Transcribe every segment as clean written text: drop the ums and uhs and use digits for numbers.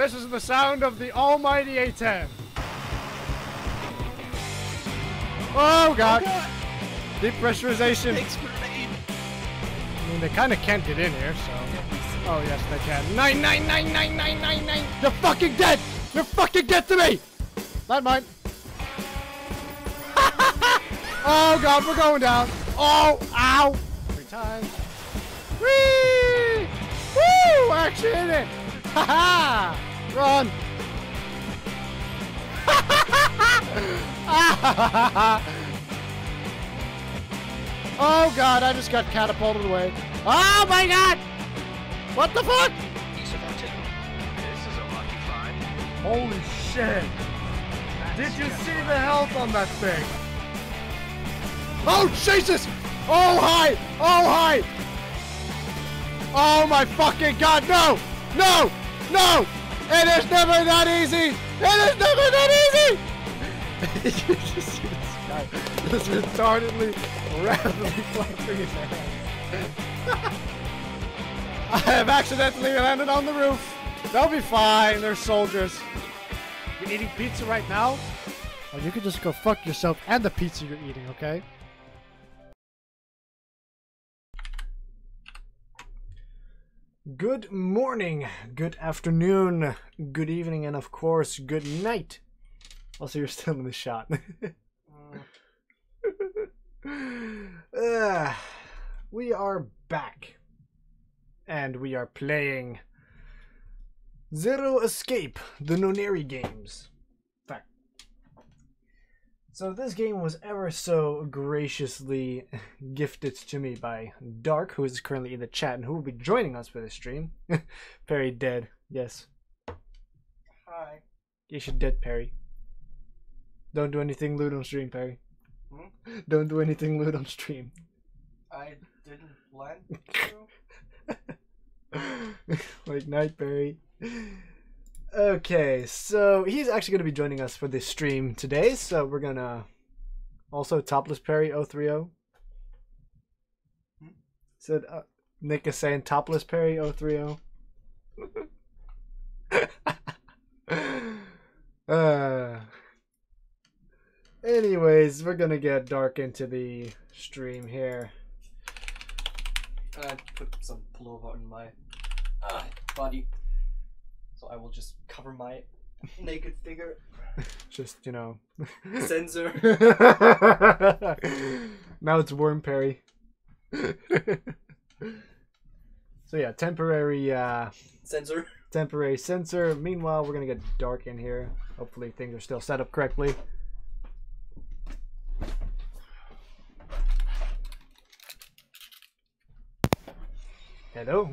This is the sound of the almighty A10. Oh god! Depressurization. I mean, they kind of can't get in here, so. Oh yes, they can. 9999999. You're fucking dead! You're fucking dead to me! Not mine. Oh god, we're going down. Oh, ow! 3 times. Whee! Woo! We're actually in it. Haha! Run! Oh god, I just got catapulted away. Oh my god! What the fuck? This is a lucky find. Holy shit! Did you see the health on that thing? Oh Jesus! Oh hi! Oh hi! Oh my fucking god! No! No! No! It is never that easy! It is never that easy! You just see this guy just retardedly, rapidly flapping his hands. I have accidentally landed on the roof. They'll be fine. They're soldiers. You're eating pizza right now? Or you could just go fuck yourself and the pizza you're eating, okay? Good morning, good afternoon, good evening, and of course, good night. Also, you're still in the shot. We are back. And we are playing Zero Escape, the Nonary games. Fact. So this game was ever so graciously gifted to me by Dark, who is currently in the chat and who will be joining us for this stream. Perry dead. Yes. Hi. You should dead, Perry. Don't do anything lewd on stream, Perry. Hmm? Don't do anything lewd on stream. I didn't plan to. Like night, Perry. Okay, so he's actually going to be joining us for this stream today, so we're going to... Also, Topless Perry 030. Said, Nick is saying Topless Perry 030. Anyways, we're going to get Dark into the stream here. I put some pullover on my body, so I will just cover my naked figure. Just, you know. Censor. Now it's Worm Perry. So yeah, temporary Censor. temporary sensor. Meanwhile, we're gonna get Dark in here. Hopefully things are still set up correctly. Hello?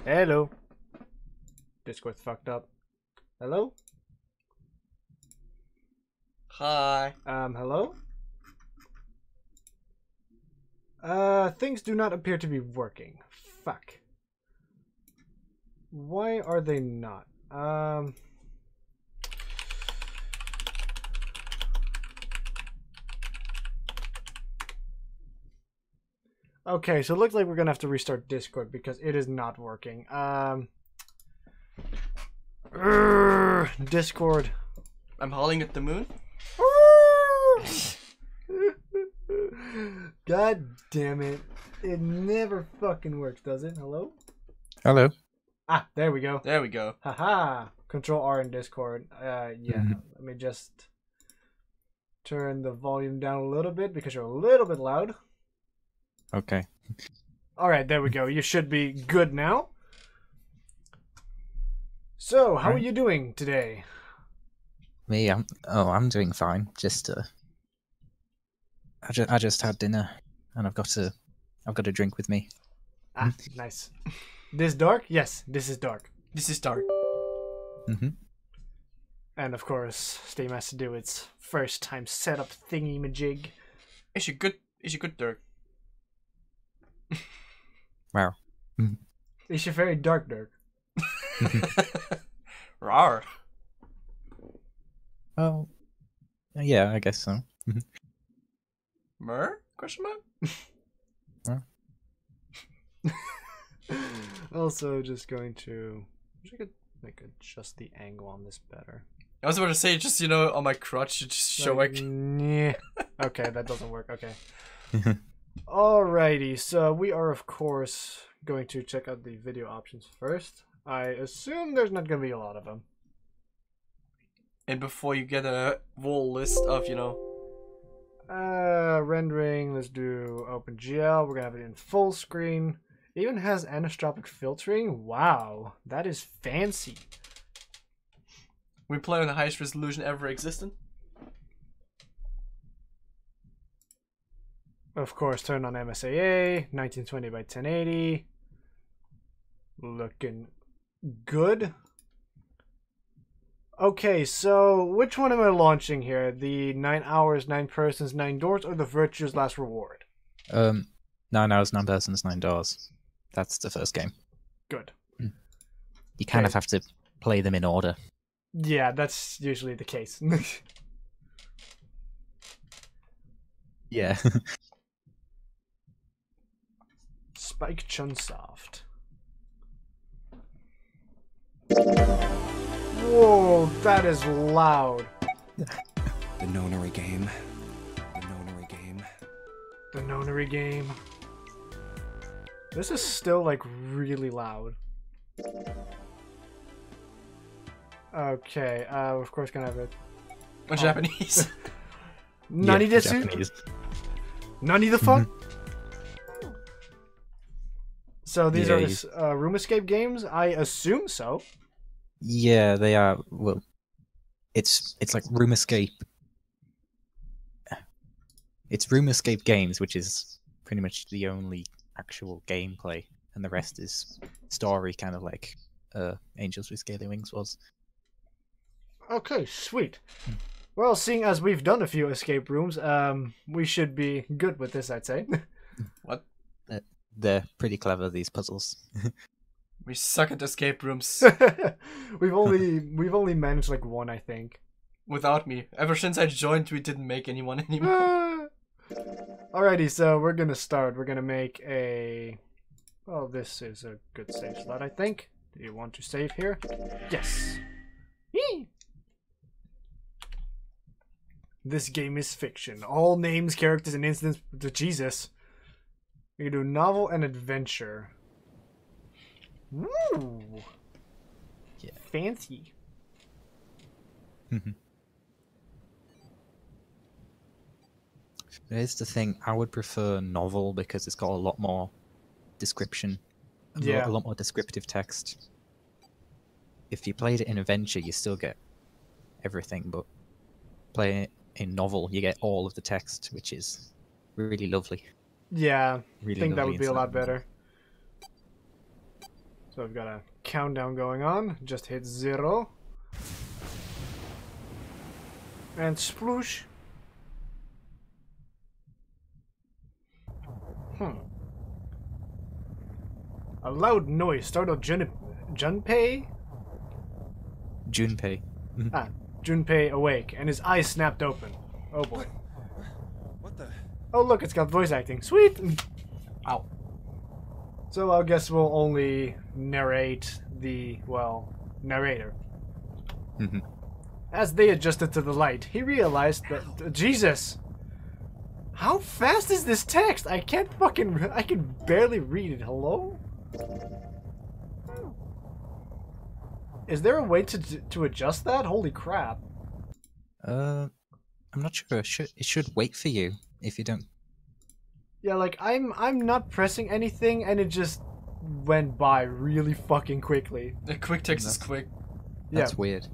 Hello? Discord's fucked up. Hello? Hi. Hello? Things do not appear to be working. Fuck. Why are they not? Okay, so it looks like we're gonna have to restart Discord because it is not working. Discord. I'm howling at the moon. God damn it. It never fucking works, does it? Hello? Hello. Ah, there we go. There we go. Haha. Control R in Discord. Yeah. Let me just turn the volume down a little bit because you're a little bit loud. Okay. Alright, there we go. You should be good now. So, how are you doing today? Me, I'm doing fine. Just I just had dinner, and I've got a drink with me. Ah, nice. This Dark? Yes, this is Dark. This is dark. And of course, Steam has to do its first time setup thingy majig. Is you good? Is you good, Dirk? Wow. It's your very dark Dirk. Rawr. Oh, yeah, I guess so. Mer? Question mark? Also, just going to check it. like adjust the angle on this better. I was about to say, just, you know, on my crotch, you just show Like, yeah. Okay, that doesn't work. Okay. Alrighty, so we are, of course, going to check out the video options first. I assume there's not going to be a lot of them. And before you get a whole list of, you know... Rendering, let's do OpenGL. We're going to have it in full screen. It even has anisotropic filtering. Wow, that is fancy. We play on the highest resolution ever existent. Of course, turn on MSAA, 1920 by 1080. Looking good. Okay, so which one am I launching here? The 9 hours, 9 persons, 9 doors, or the Virtue's Last Reward? 9 hours, 9 persons, 9 doors. That's the first game. Good. You kind of have to play them in order. Yeah, that's usually the case. Yeah. Spike Chunsoft. Whoa, that is loud. The Nonary game. The Nonary game. The Nonary game. This is still like really loud. Okay, of course gonna have it. On Japanese. Nani Yeah, desu? Japanese. Nani the fuck? So these Yeah, are room escape games? I assume so. Yeah, they are. Well, it's like Room Escape. It's Room Escape games, which is pretty much the only actual gameplay, and the rest is story, kind of like Angels with Scaly Wings was. Okay, sweet. Well, seeing as we've done a few escape rooms, we should be good with this, I'd say. What? They're pretty clever, these puzzles. We suck at escape rooms. we've only managed like one, I think. Without me. Ever since I joined, we didn't make anyone anymore. Alrighty, so we're gonna start. We're gonna make a... Well, this is a good save slot, I think. Do you want to save here? Yes. Yee! This game is fiction. All names, characters, and incidents... Jesus. We can do novel and adventure. Woo! Yeah. Fancy. Here's the thing, I would prefer novel because it's got a lot more description. Yeah. A lot more descriptive text. If you played it in adventure, you still get everything, but playing it in novel, you get all of the text, which is really lovely. Yeah, Really I think that lovely would be a lot inside. better. So I've got a countdown going on. Just hit 0. And sploosh. A loud noise startled Junpei? Junpei. Junpei awake, and his eyes snapped open. Oh boy. What the? Oh look, it's got voice acting. Sweet! Ow. So I guess we'll only narrate the, well, narrator. As they adjusted to the light, he realized that... Jesus! How fast is this text? I can't fucking... I can barely read it. Hello? Is there a way to adjust that? Holy crap. I'm not sure. It should wait for you if you don't. Yeah, like, I'm not pressing anything, and it just went by really fucking quickly. The quick text is quick. That's weird.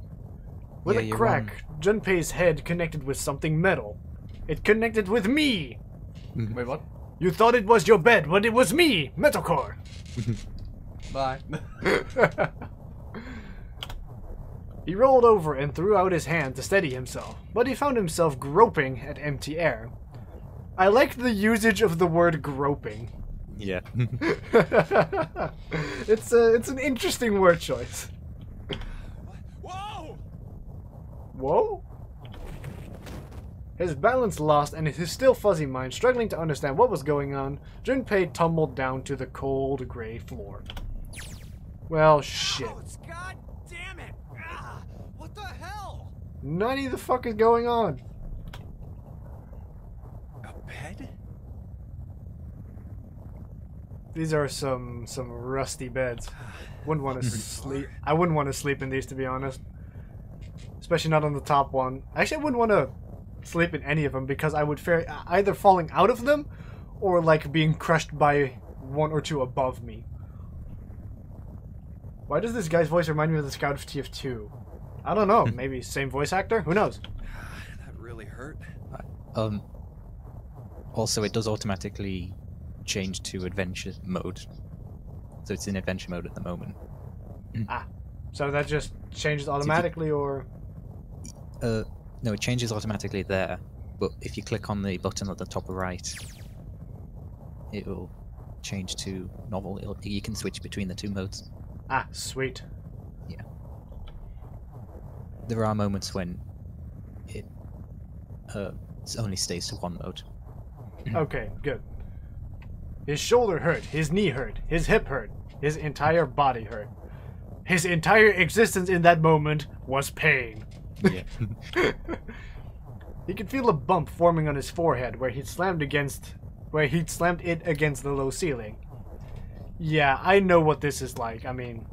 With Yeah, a you're crack, Junpei's head connected with something metal. It connected with me! Wait, what? You thought it was your bed, but it was me, Metalcore! Bye. He rolled over and threw out his hand to steady himself, but he found himself groping at empty air. I liked the usage of the word groping. Yeah. It's an interesting word choice. Whoa! Whoa? His balance lost and his still fuzzy mind struggling to understand what was going on, Junpei tumbled down to the cold gray floor. Well, shit. Oh, it's goddamn None of the fuck is going on. A bed? These are some rusty beds. Wouldn't want to sleep. I wouldn't want to sleep in these, to be honest. Especially not on the top one. Actually, I wouldn't want to sleep in any of them because I would fear either falling out of them or like being crushed by one or two above me. Why does this guy's voice remind me of the Scout of TF2? I don't know. Maybe same voice actor? Who knows? That really hurt. Also, it does automatically change to adventure mode. So it's in adventure mode at the moment. Ah. So that just changes automatically, or? No, it changes automatically there. But if you click on the button at the top right, it will change to novel. You can switch between the two modes. Ah, sweet. Yeah. There are moments when it only stays to one mode. Okay, good. His shoulder hurt, his knee hurt, his hip hurt, his entire body hurt. His entire existence in that moment was pain. Yeah. He could feel a bump forming on his forehead where he'd slammed it against the low ceiling. Yeah, I know what this is like. I mean,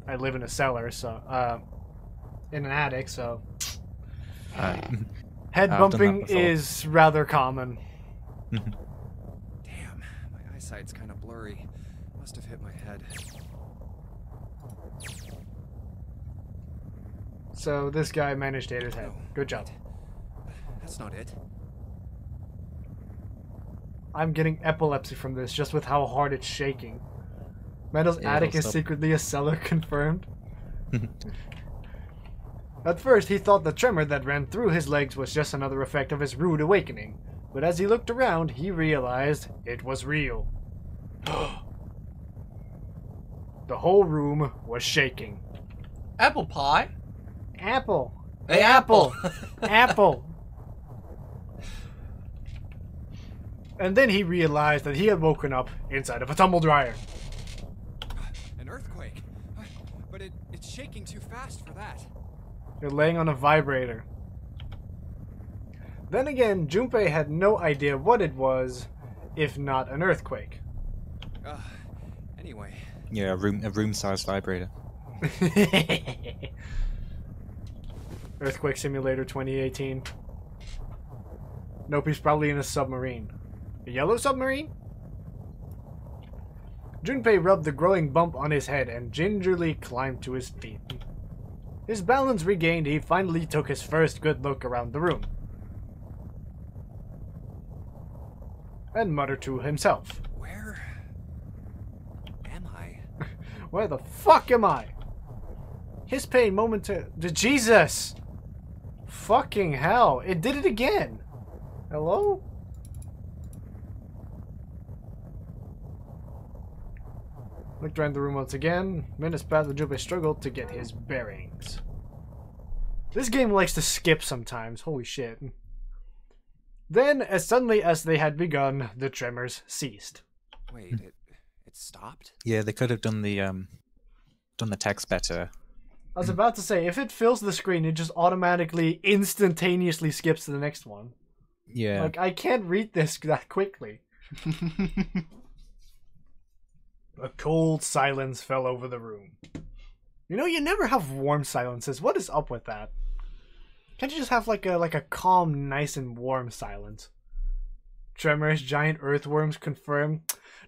I live in a cellar, so in an attic, so head bumping is rather common. Damn, my eyesight's kind of blurry. Must have hit my head. So this guy managed to hit his head. Good job. That's not it. I'm getting epilepsy from this just with how hard it's shaking. Metal's Yeah, attic it'll is stop. secretly a cellar, confirmed. At first, he thought the tremor that ran through his legs was just another effect of his rude awakening. But as he looked around, he realized it was real. The whole room was shaking. Apple pie? Apple. Hey, Apple! Apple. And then he realized that he had woken up inside of a tumble dryer. An earthquake. But it's shaking too fast for that. You're laying on a vibrator. Then again, Junpei had no idea what it was, if not an earthquake. Anyway. Yeah, a room-sized vibrator. Earthquake Simulator 2018. Nope, he's probably in a submarine. A yellow submarine? Junpei rubbed the growing bump on his head and gingerly climbed to his feet. His balance regained, he finally took his first good look around the room. And muttered to himself. Where am I? Where the fuck am I? His pain momentarily... Jesus! Fucking hell. It did it again. Hello? Looked around the room once again. Minutes passed, Junpei struggled to get his bearings. This game likes to skip sometimes. Holy shit. Then, as suddenly as they had begun, the tremors ceased. Wait, it stopped? Yeah, they could have done the text better. I was about to say, if it fills the screen, it just automatically, instantaneously skips to the next one. Yeah. Like, I can't read this that quickly. A cold silence fell over the room. You know, you never have warm silences. What is up with that? Can't you just have like a calm, nice and warm silence? Tremors, giant earthworms confirmed.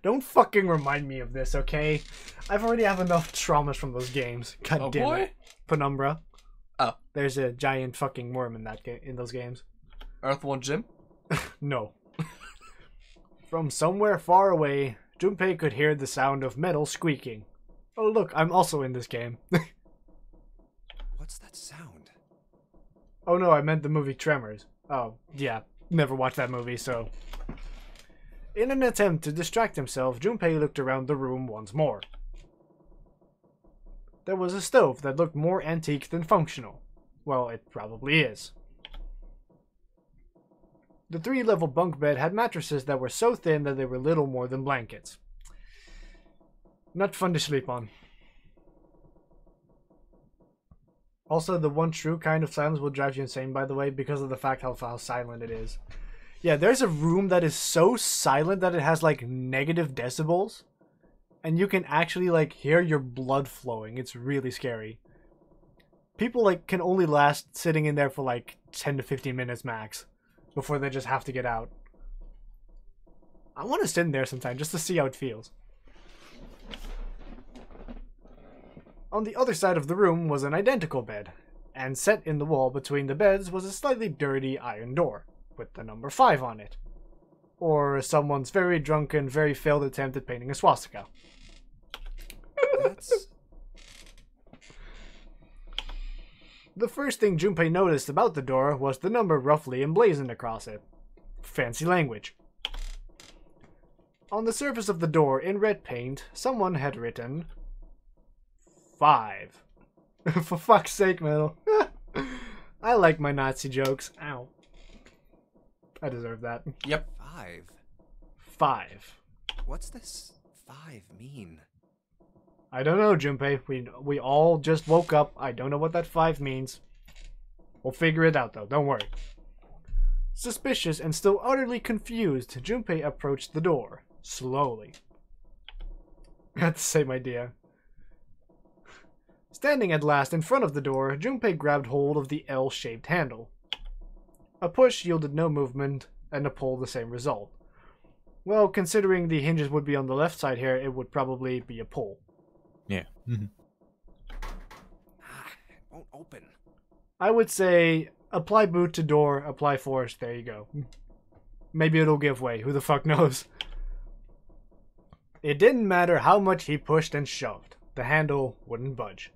Don't fucking remind me of this, okay? I've already have enough traumas from those games. God damn it. Penumbra. Oh. There's a giant fucking worm in that in those games. Earthworm Jim? No. From somewhere far away, Junpei could hear the sound of metal squeaking. Oh look, I'm also in this game. What's that sound? Oh no, I meant the movie Tremors. Oh, yeah. Never watched that movie, so... In an attempt to distract himself, Junpei looked around the room once more. There was a stove that looked more antique than functional. Well, it probably is. The 3-level bunk bed had mattresses that were so thin that they were little more than blankets. Not fun to sleep on. Also, the one true kind of silence will drive you insane, by the way, because of the fact how silent it is. Yeah, there's a room that is so silent that it has, like, negative decibels. And you can actually, like, hear your blood flowing. It's really scary. People, like, can only last sitting in there for, like, 10 to 15 minutes max before they just have to get out. I want to sit in there sometime just to see how it feels. On the other side of the room was an identical bed, and set in the wall between the beds was a slightly dirty iron door, with the number 5 on it. Or someone's very drunken, very failed attempt at painting a swastika. That's... The first thing Junpei noticed about the door was the number roughly emblazoned across it. Fancy language. On the surface of the door, in red paint, someone had written 5. For fuck's sake, Metal. I like my Nazi jokes. Ow. I deserve that. Yep. 5. 5. What's this 5 mean? I don't know, Junpei. We all just woke up. I don't know what that 5 means. We'll figure it out, though. Don't worry. Suspicious and still utterly confused, Junpei approached the door. Slowly. I had the same idea. Standing at last in front of the door, Junpei grabbed hold of the L-shaped handle. A push yielded no movement, and a pull the same result. Well, considering the hinges would be on the left side here, it would probably be a pull. Yeah. It won't open. I would say, apply boot to door, apply force, there you go. Maybe it'll give way, who the fuck knows. It didn't matter how much he pushed and shoved, the handle wouldn't budge.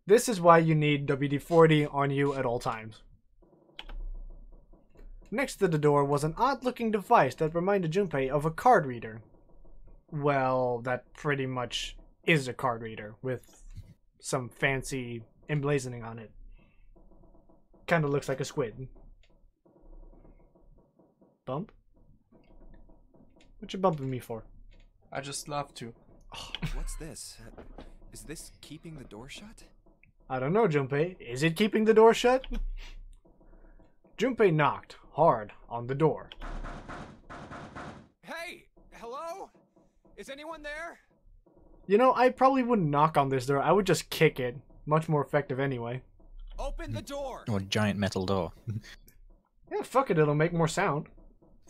This is why you need WD-40 on you at all times. Next to the door was an odd-looking device that reminded Junpei of a card reader. Well, that pretty much is a card reader, with some fancy emblazoning on it. Kinda looks like a squid. Bump? What you bumping me for? I just love to. What's this? Is this keeping the door shut? I don't know, Junpei. Is it keeping the door shut? Junpei knocked hard on the door. Hey! Hello? Is anyone there? You know, I probably wouldn't knock on this door. I would just kick it. Much more effective anyway. Open the door! Or a giant metal door. Yeah, fuck it. It'll make more sound.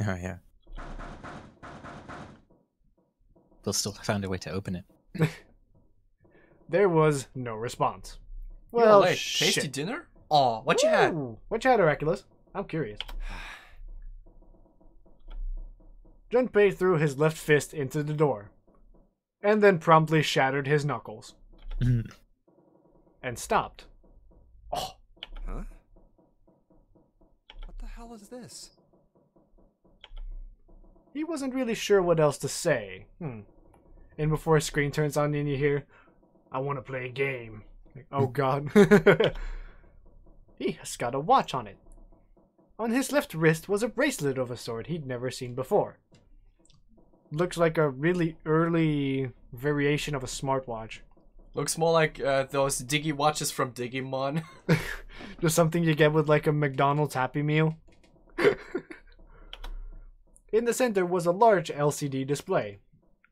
Oh, yeah. They'll still find a way to open it. There was no response. Well, Well, tasty shit. dinner? Aw, what you had? Ooh, what you had, Oraculus? I'm curious. Junpei threw his left fist into the door, and then promptly shattered his knuckles. And stopped. Oh, Huh? What the hell is this? he wasn't really sure what else to say. And before his screen turns on and you hear, I want to play a game. Like, oh god. He has got a watch on it. On his left wrist was a bracelet of a sort he'd never seen before. Looks like a really early variation of a smartwatch. Looks more like those Diggy watches from Digimon. Just something you get with like a McDonald's Happy Meal. In the center was a large LCD display.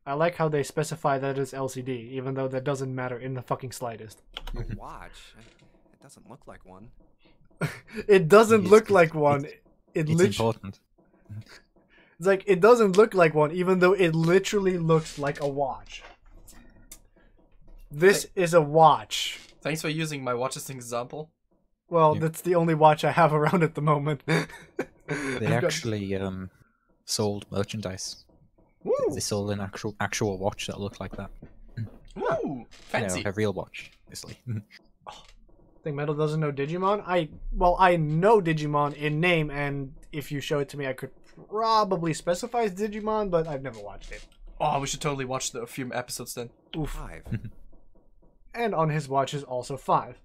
I like how they specify that it's LCD, even though that doesn't matter in the fucking slightest. A watch? It doesn't look like one. It doesn't look It's- like one. It It's literally, important. it's like it doesn't look like one, even though it literally looks like a watch. This is a watch. Thanks for using my watch as an example. Well, Yeah. that's the only watch I have around at the moment. They I've got- actually sold merchandise. Woo! They sold an actual watch that looked like that. Ooh, fancy. You know, a real watch, obviously. Think Metal doesn't know Digimon? I know Digimon in name, and if you show it to me, I could probably specify as Digimon, but I've never watched it. Oh, we should totally watch a few episodes then. Oof. 5. And on his watch is also 5.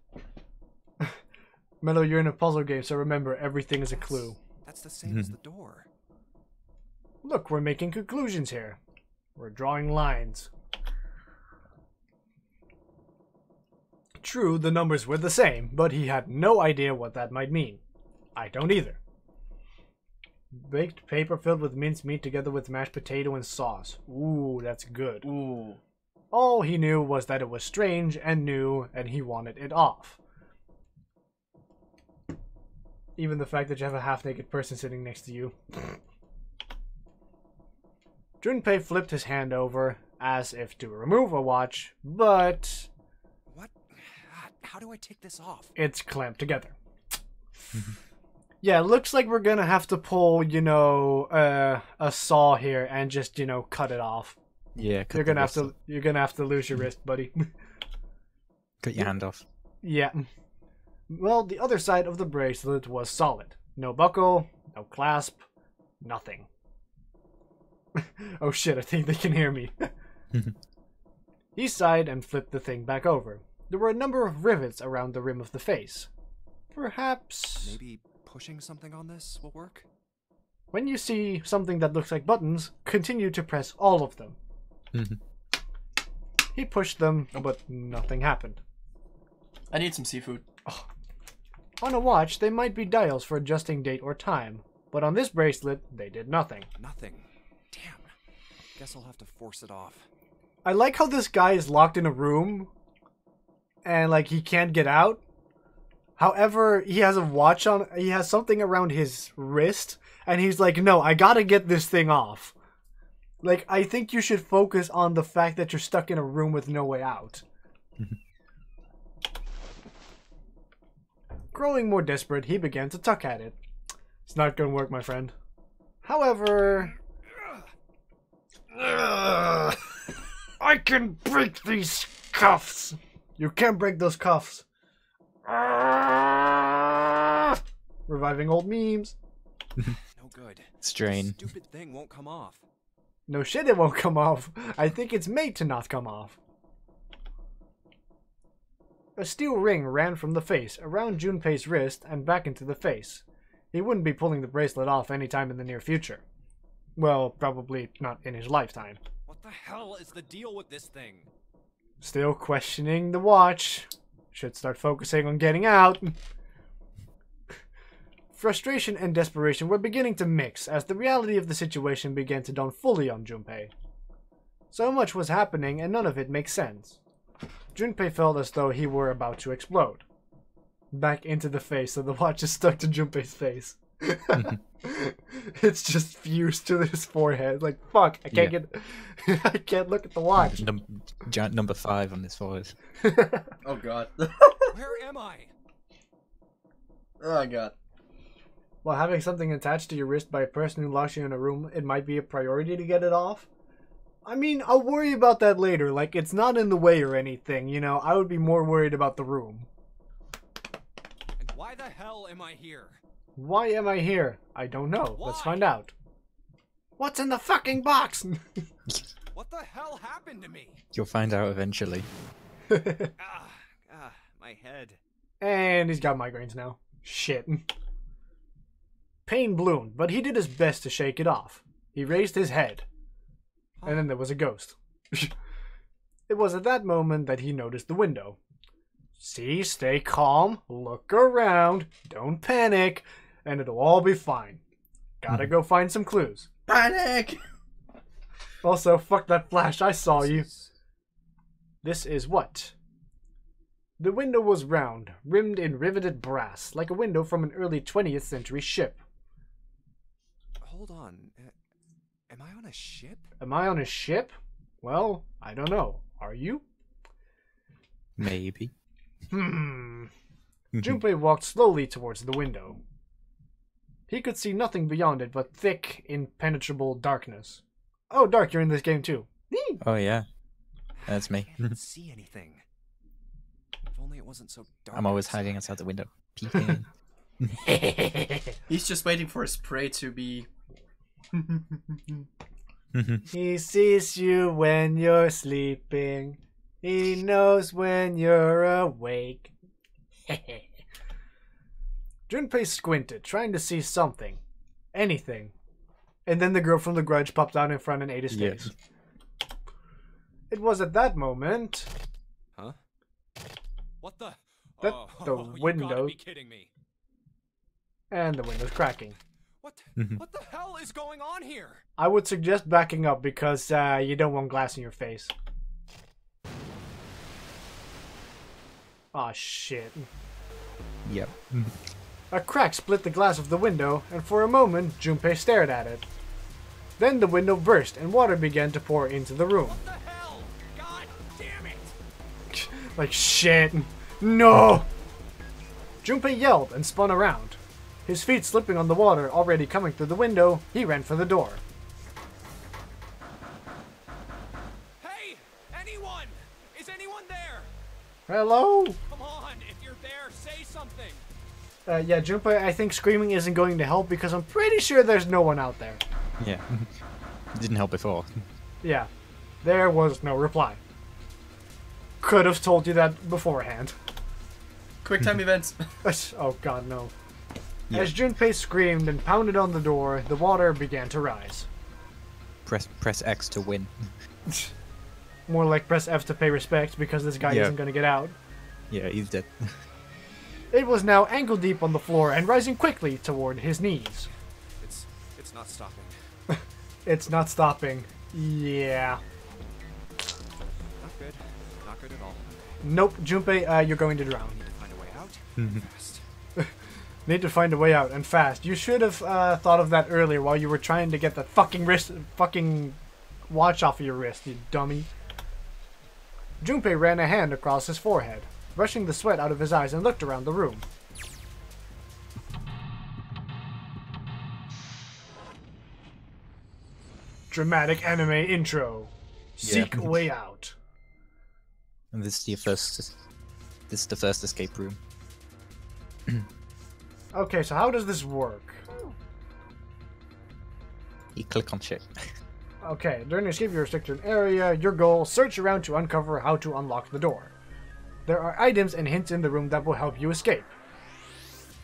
Metal, you're in a puzzle game, so remember, everything is a clue. That's the same as the door. Look, we're making conclusions here. We're drawing lines. True, the numbers were the same, but he had no idea what that might mean. I don't either. Baked paper filled with mincemeat together with mashed potato and sauce. Ooh, that's good. Ooh. All he knew was that it was strange and new, and he wanted it off. Even the fact that you have a half-naked person sitting next to you. Junpei flipped his hand over, as if to remove a watch, but... What? How do I take this off? It's clamped together. Yeah, looks like we're gonna have to pull, you know, a saw here and just, you know, cut it off. Yeah, You're gonna have to lose your wrist, buddy. Cut your hand off. Yeah. Well, the other side of the bracelet was solid. No buckle, no clasp, nothing. Oh shit, I think they can hear me. He sighed and flipped the thing back over. There were a number of rivets around the rim of the face. Perhaps... Maybe pushing something on this will work? When you see something that looks like buttons, continue to press all of them. He pushed them, but nothing happened. I need some seafood. Oh. On a watch, they might be dials for adjusting date or time, but on this bracelet, they did nothing. Nothing. Damn. Guess I'll have to force it off. I like how this guy is locked in a room, and like he can't get out. However, he has a watch on, he has something around his wrist, and he's like, no, I gotta get this thing off. Like, I think you should focus on the fact that you're stuck in a room with no way out. Growing more desperate, he began to tuck at it. It's not gonna work, my friend. However... I can break these cuffs! You can't break those cuffs. Reviving old memes. No good. Strain. This stupid thing won't come off. No shit, it won't come off. I think it's made to not come off. A steel ring ran from the face, around Junpei's wrist, and back into the face. He wouldn't be pulling the bracelet off anytime in the near future. Well, probably not in his lifetime. What the hell is the deal with this thing? Still questioning the watch. Should start focusing on getting out. Frustration and desperation were beginning to mix as the reality of the situation began to dawn fully on Junpei. So much was happening and none of it makes sense. Junpei felt as though he were about to explode. Back into the face, so the watch is stuck to Junpei's face. It's just fused to his forehead. Like, fuck, I can't get... I can't look at the watch. Number 5 on his forehead. Oh god. Where am I? Oh god. Well, having something attached to your wrist by a person who locks you in a room, it might be a priority to get it off. I mean, I'll worry about that later. Like, it's not in the way or anything, you know? I would be more worried about the room. And why the hell am I here? Why am I here? I don't know. Why? Let's find out. What's in the fucking box? What the hell happened to me? You'll find out eventually. My head. And he's got migraines now. Shit. Pain bloomed, but he did his best to shake it off. He raised his head. And then there was a ghost. It was at that moment that he noticed the window. See, stay calm, look around, don't panic, and it'll all be fine. Gotta go find some clues. Panic! Also, fuck that flash, I saw you. This is what? The window was round, rimmed in riveted brass, like a window from an early 20th century ship. Hold on. Am I on a ship? Am I on a ship? Well, I don't know. Are you? Maybe. Junpei walked slowly towards the window. He could see nothing beyond it but thick, impenetrable darkness. Oh, Dark, you're in this game too. Oh yeah, that's me. I can't see anything. If only it wasn't so dark. I'm always hiding outside the window, peeking in. He's just waiting for his prey to be... He sees you when you're sleeping. He knows when you're awake. Junpei squinted, trying to see something. Anything. And then the girl from The Grudge popped out in front and ate his face. It was at that moment... Huh? What What the? The You window. gotta be kidding me. And the window's cracking. What the hell is going on here? I would suggest backing up because you don't want glass in your face. Aw, shit. Yep. A crack split the glass of the window, and for a moment, Junpei stared at it. Then the window burst, and water began to pour into the room. What the hell? God damn it! Like, shit. No! Junpei yelled and spun around. His feet slipping on the water already coming through the window, he ran for the door. Hey! Anyone! Is anyone there? Hello? Come on, if you're there, say something! Yeah, Junpei, I think screaming isn't going to help because I'm pretty sure there's no one out there. Yeah. Didn't help before. Yeah, there was no reply. Could have told you that beforehand. Quick time events. Oh god, no. Yeah. As Junpei screamed and pounded on the door, the water began to rise. Press X to win. More like press F to pay respect because this guy Yeah. isn't going to get out. Yeah, he's dead. It was now ankle deep on the floor and rising quickly toward his knees. It's not stopping. It's not stopping. Yeah. Not good. Not good at all. Nope, Junpei, you're going to drown. Need to find a way out. Fast. Need to find a way out, and fast. You should have thought of that earlier while you were trying to get that fucking watch off of your wrist, you dummy. Junpei ran a hand across his forehead, brushing the sweat out of his eyes, and looked around the room. Dramatic anime intro. Seek a way out. And this is your first. This is the first escape room. Okay, so how does this work? You click on shit. Okay, during escape you restrict an area. Your goal, search around to uncover how to unlock the door. There are items and hints in the room that will help you escape.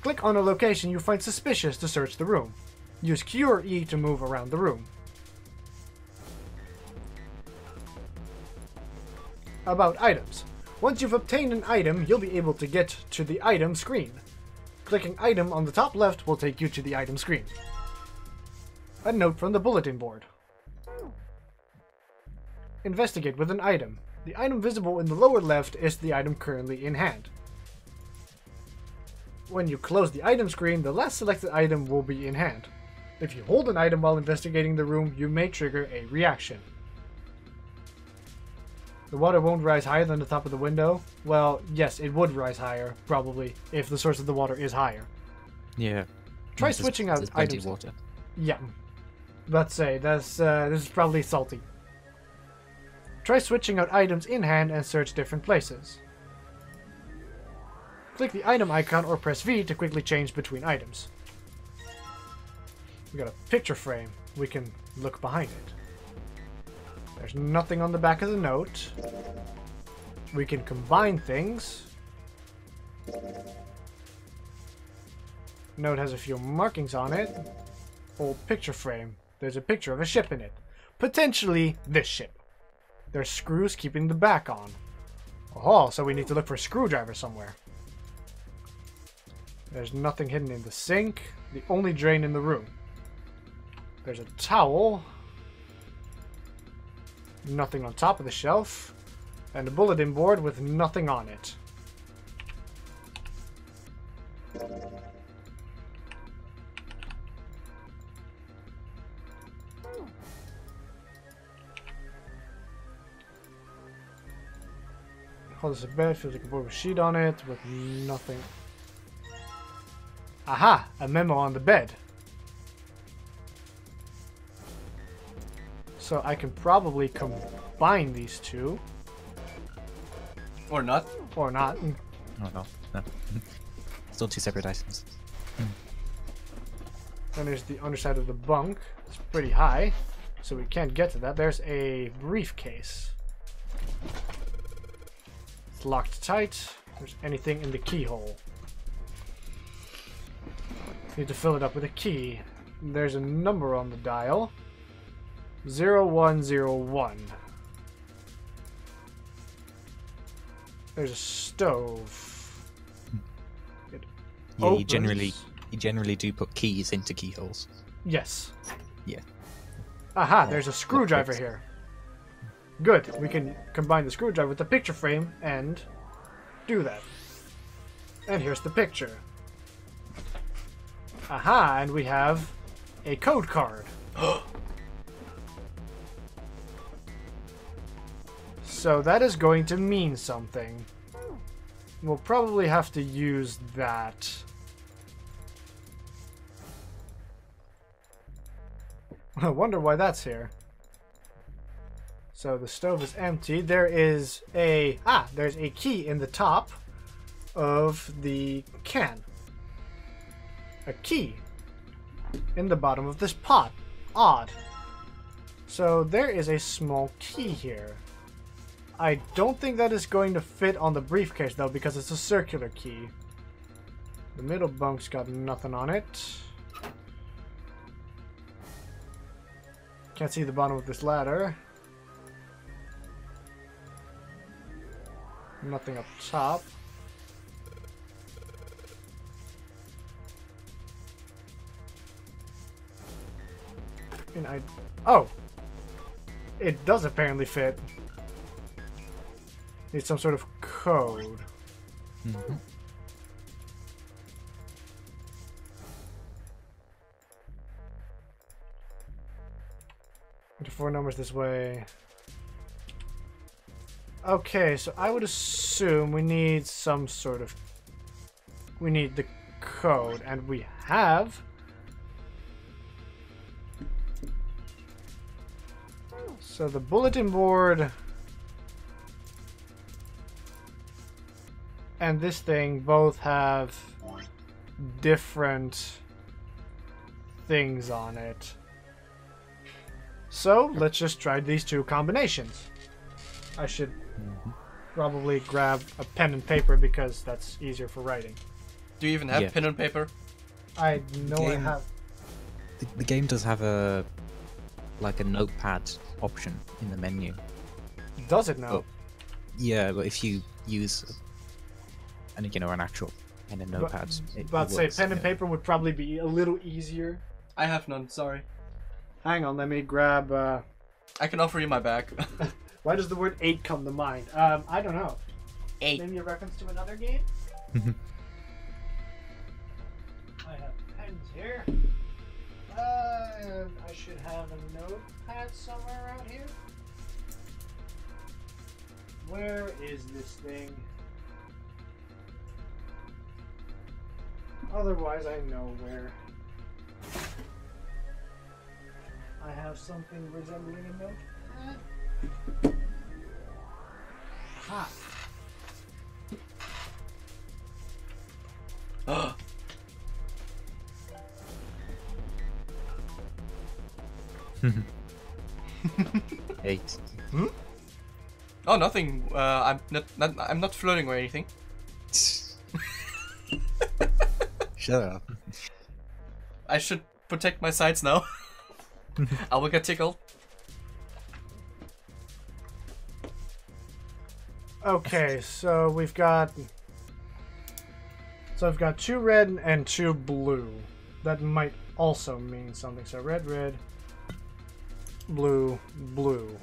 Click on a location you find suspicious to search the room. Use Q or E to move around the room. About items. Once you've obtained an item, you'll be able to get to the item screen. Clicking item on the top left will take you to the item screen. A note from the bulletin board. Investigate with an item. The item visible in the lower left is the item currently in hand. When you close the item screen, the last selected item will be in hand. If you hold an item while investigating the room, you may trigger a reaction. The water won't rise higher than the top of the window. Well, yes, it would rise higher, probably, if the source of the water is higher. Yeah. Try There's- switching out there's plenty items. of water. Yeah. Let's say, this is probably salty. Try switching out items in hand and search different places. Click the item icon or press V to quickly change between items. We got a picture frame. We can look behind it. There's nothing on the back of the note. We can combine things. Note has a few markings on it. Old picture frame. There's a picture of a ship in it. Potentially this ship. There's screws keeping the back on. Oh, so we need to look for a screwdriver somewhere. There's nothing hidden in the sink. The only drain in the room. There's a towel. Nothing on top of the shelf. And a bulletin board with nothing on it. Oh, there's a bed, feels like a board with a sheet on it, with nothing. Aha! A memo on the bed. So I can probably combine these two. Or not. Or not. Oh no, no. Still two separate items. Then there's the underside of the bunk. It's pretty high, so we can't get to that. There's a briefcase. It's locked tight. There's anything in the keyhole. Need to fill it up with a key. There's a number on the dial. 0101. There's a stove. It Yeah, opens. you generally do put keys into keyholes. Yes. Yeah. Aha, there's a Lock screwdriver picks. here. Good. We can combine the screwdriver with the picture frame and do that. And here's the picture. Aha, and we have a code card. So that is going to mean something. We'll probably have to use that. I wonder why that's here. So the stove is empty. There is there's a key in the top of the can. A key in the bottom of this pot. Odd. So there is a small key here. I don't think that is going to fit on the briefcase though, because it's a circular key. The middle bunk's got nothing on it. Can't see the bottom of this ladder. Nothing up top. And oh! It does apparently fit. Need some sort of code. Mm-hmm. Four numbers this way. Okay, so I would assume we need some sort of... We need the code, and we have... So the bulletin board... and this thing both have different things on it. So let's just try these two combinations. I should probably grab a pen and paper because that's easier for writing. Do you even have Yeah. pen and paper? I know I Game- have. The game does have a notepad option in the menu. Does it now? Oh. Yeah, but if you use an actual pen and notepad, it Say works, pen and yeah. paper would probably be a little easier. I have none, sorry. Hang on, let me grab. I can offer you my bag. Why does the word 8 come to mind? I don't know. 8. Maybe a reference to another game? I have pens here. I should have a notepad somewhere around here. Where is this thing? Otherwise, I know where. I have something resembling a notepad. Ha! Eight. Oh, nothing. I'm not flirting or anything. Shut up. I should protect my sides now. I will get tickled. Okay, so we've got... So I've got 2 red and 2 blue. That might also mean something. So red, red, blue, blue.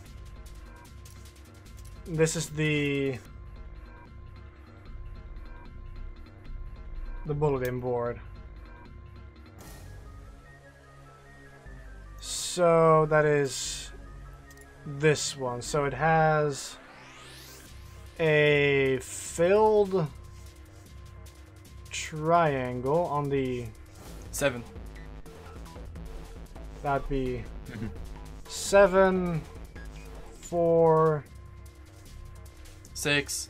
This is the bulletin board. So that is this one. So it has a filled triangle on the... 7. That'd be 7, 4, 6.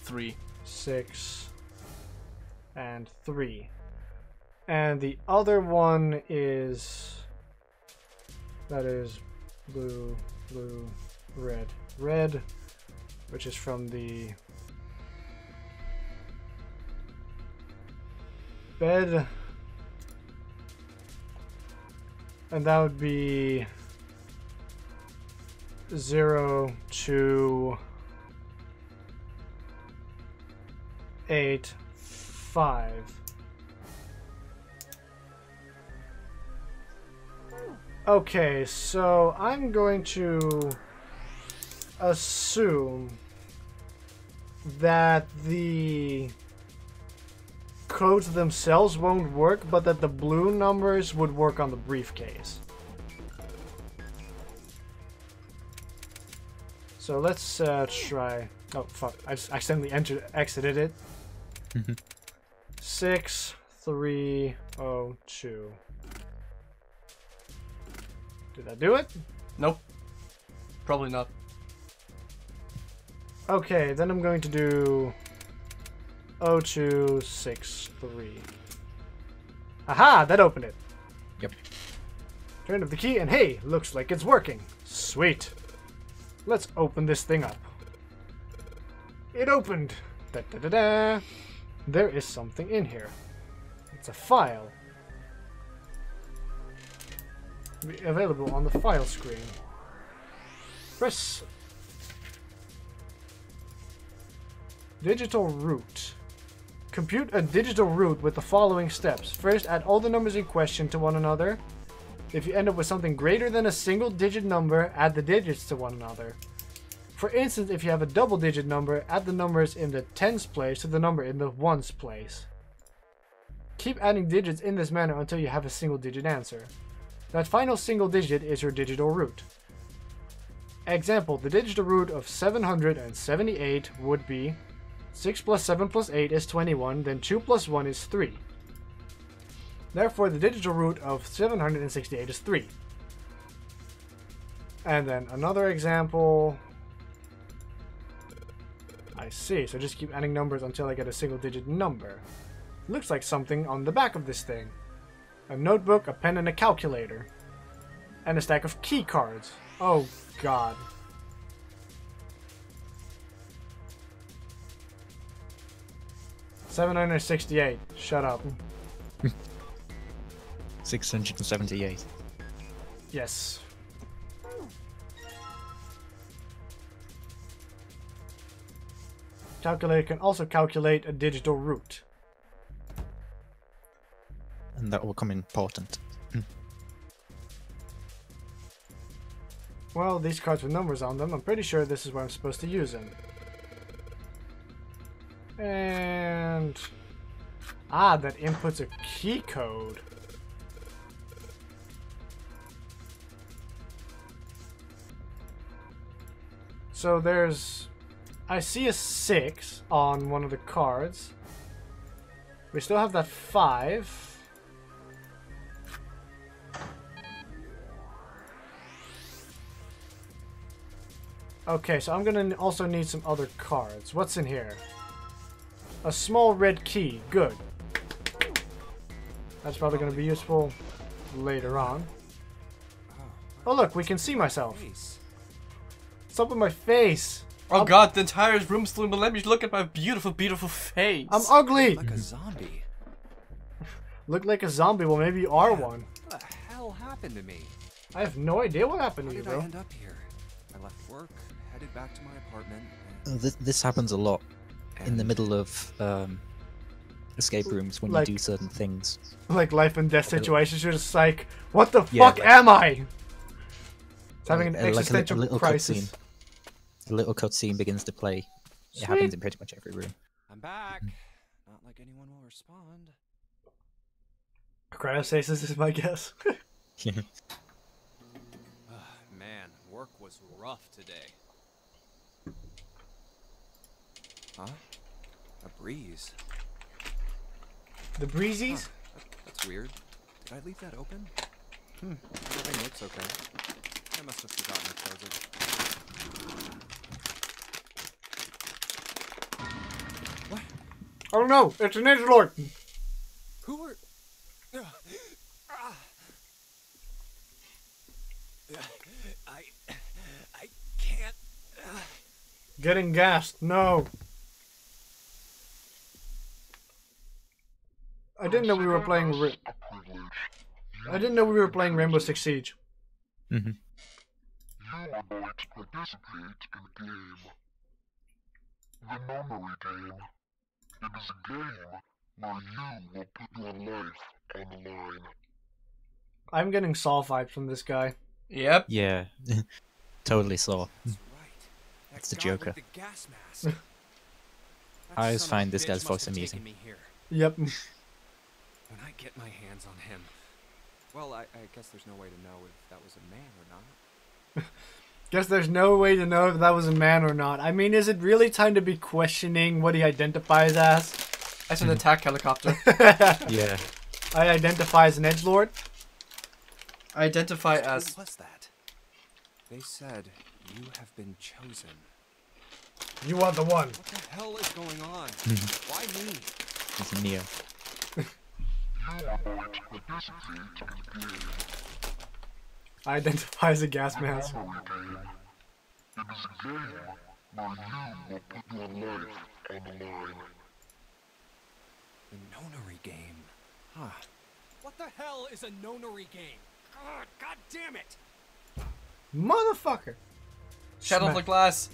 3. 6, and 3. And the other one is... That is blue, blue, red. Red, which is from the bed. And that would be 0 to 8, 5. Okay, so I'm going to assume that the codes themselves won't work, but that the blue numbers would work on the briefcase. So let's try. Oh fuck! I just accidentally exited it. 6, 3, 0, 2. Did that do it? Nope. Probably not. Okay, then I'm going to do 0263. Aha! That opened it. Yep. Turn up the key and hey, looks like it's working. Sweet. Let's open this thing up. It opened. Da da da da. There is something in here. It's a file. Available on the file screen. Press digital root. Compute a digital root with the following steps. First, add all the numbers in question to one another. If you end up with something greater than a single digit number, add the digits to one another. For instance, if you have a double digit number, add the numbers in the tens place to the number in the ones place. Keep adding digits in this manner until you have a single digit answer. That final single digit is your digital root. Example, the digital root of 778 would be 6 plus 7 plus 8 is 21, then 2 plus 1 is 3. Therefore, the digital root of 768 is 3. And then another example. I see, so just keep adding numbers until I get a single digit number. Looks like something on the back of this thing. A notebook, a pen, and a calculator. And a stack of key cards. Oh god. $768. Shut up. 678. Yes. Calculator can also calculate a digital root. And that will come important. Well, these cards with numbers on them, I'm pretty sure this is where I'm supposed to use them. And... ah, that inputs a key code. So there's... I see a 6 on one of the cards. We still have that 5. Okay, so I'm gonna also need some other cards. What's in here? A small red key. Good. That's probably gonna be useful later on. Oh look, we can see myself. What's up with my face? Oh god, the entire room's full of let me look at my beautiful, beautiful face. I'm ugly! Like a zombie. Look like a zombie? Well, maybe you are one. What the hell happened to me? I have no idea what happened How to you, did I bro. end up here? I left work, headed back to my apartment. This happens a lot in the middle of escape rooms when Like- you do certain things. Like life and death situations, you're just like, what the Yeah, fuck like- am I? It's having an Like a existential little crisis. cutscene. A little cutscene begins to play. It happens in pretty much every room. I'm back. Not like anyone will respond. Cryostasis is my guess. Man, work was rough today. Huh? A breeze. The breezies? That's weird. Did I leave that open? Everything looks okay. I must have forgotten to close it. What? Oh no, it's an edgelord! Who are... I can't... Getting gassed, no. I didn't know we were playing I didn't know we were playing Rainbow Six Siege. Mm-hmm. You are going to participate in a game. The Nonary game. It is a game where you will put your life on the line. I'm getting Saw vibes from this guy. Yep. Yeah, totally saw. That's right. It's the That guy with Joker. the gas mask. That I always son of a find this bitch guy's must voice have amusing. taken me here. Yep. When I get my hands on him. Well, I guess there's no way to know if that was a man or not. Guess there's no way to know if that was a man or not. I mean, is it really time to be questioning what he identifies as? As an attack helicopter. Yeah. I identify as an edgelord. I identify Who as... was that? They said you have been chosen. You are the one. What the hell is going on? Why me? It's Neo. You are going to participate in the game. I identify as a gas mask. Nonary game. It is a game where you will put your life on the line. The Nonary game. Huh. What the hell is a Nonary game? God damn it! Motherfucker. Shadow of the Glass.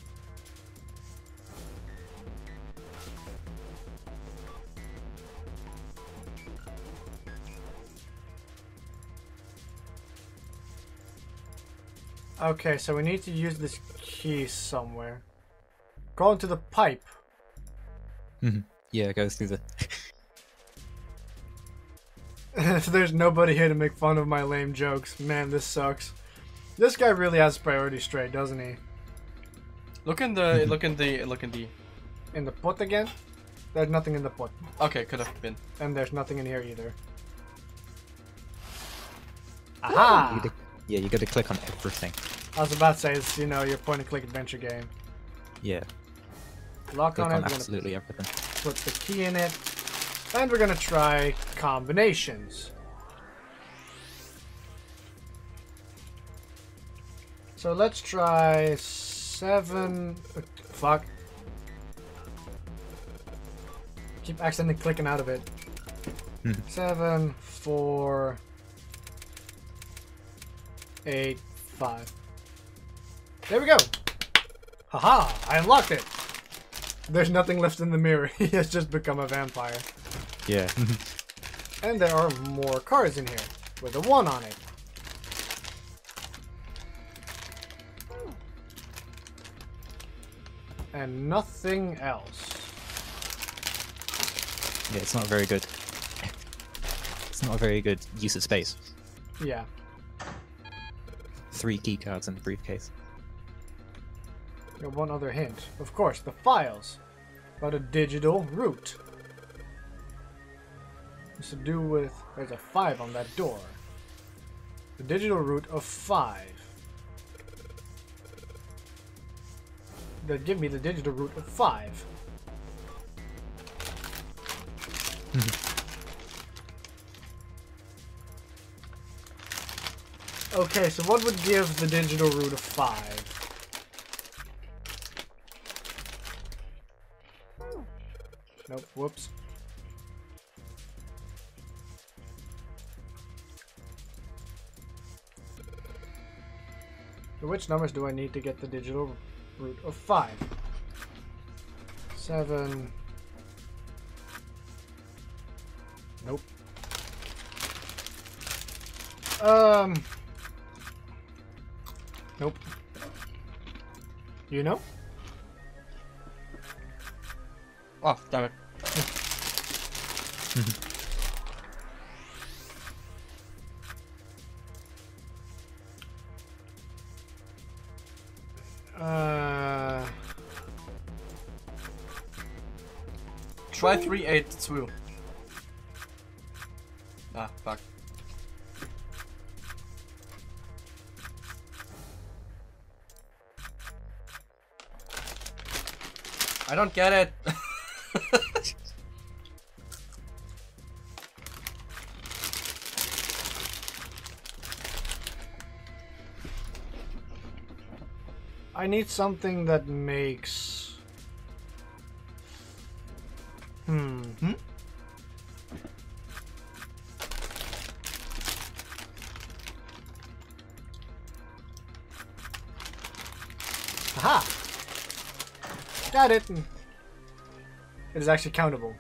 Okay, so we need to use this key somewhere. Go into the pipe. Yeah, it goes through the. There's nobody here to make fun of my lame jokes. Man, this sucks. This guy really has priority straight, doesn't he? Look in the... look in the... In the put again? There's nothing in the put. Okay, could have been. And there's nothing in here either. Aha! Yeah, you got to click on everything. I was about to say, it's, you know, your point-and-click adventure game. Yeah, Lock click on on it, we're gonna absolutely everything. put the key in it. And we're gonna try combinations. So let's try 7... Fuck. Keep accidentally clicking out of it. 7, 4, 8, 5. There we go! Haha! I unlocked it! There's nothing left in the mirror. He has just become a vampire. Yeah. And there are more cards in here with a 1 on it. And nothing else. Yeah, it's not very good. It's not a very good use of space. Yeah. 3 key cards in the briefcase. Got one other hint. Of course, the files. About a digital root. It's to do with... There's a 5 on that door. The digital root of 5. That give me the digital root of 5. Okay, so what would give the digital root of 5? Nope, whoops. So which numbers do I need to get the digital root of 5? 7. Nope. Nope. You know? Oh, damn it. Try 382. Ah, fuck. I don't get it. I need something that makes... Aha! Got it! It is actually countable.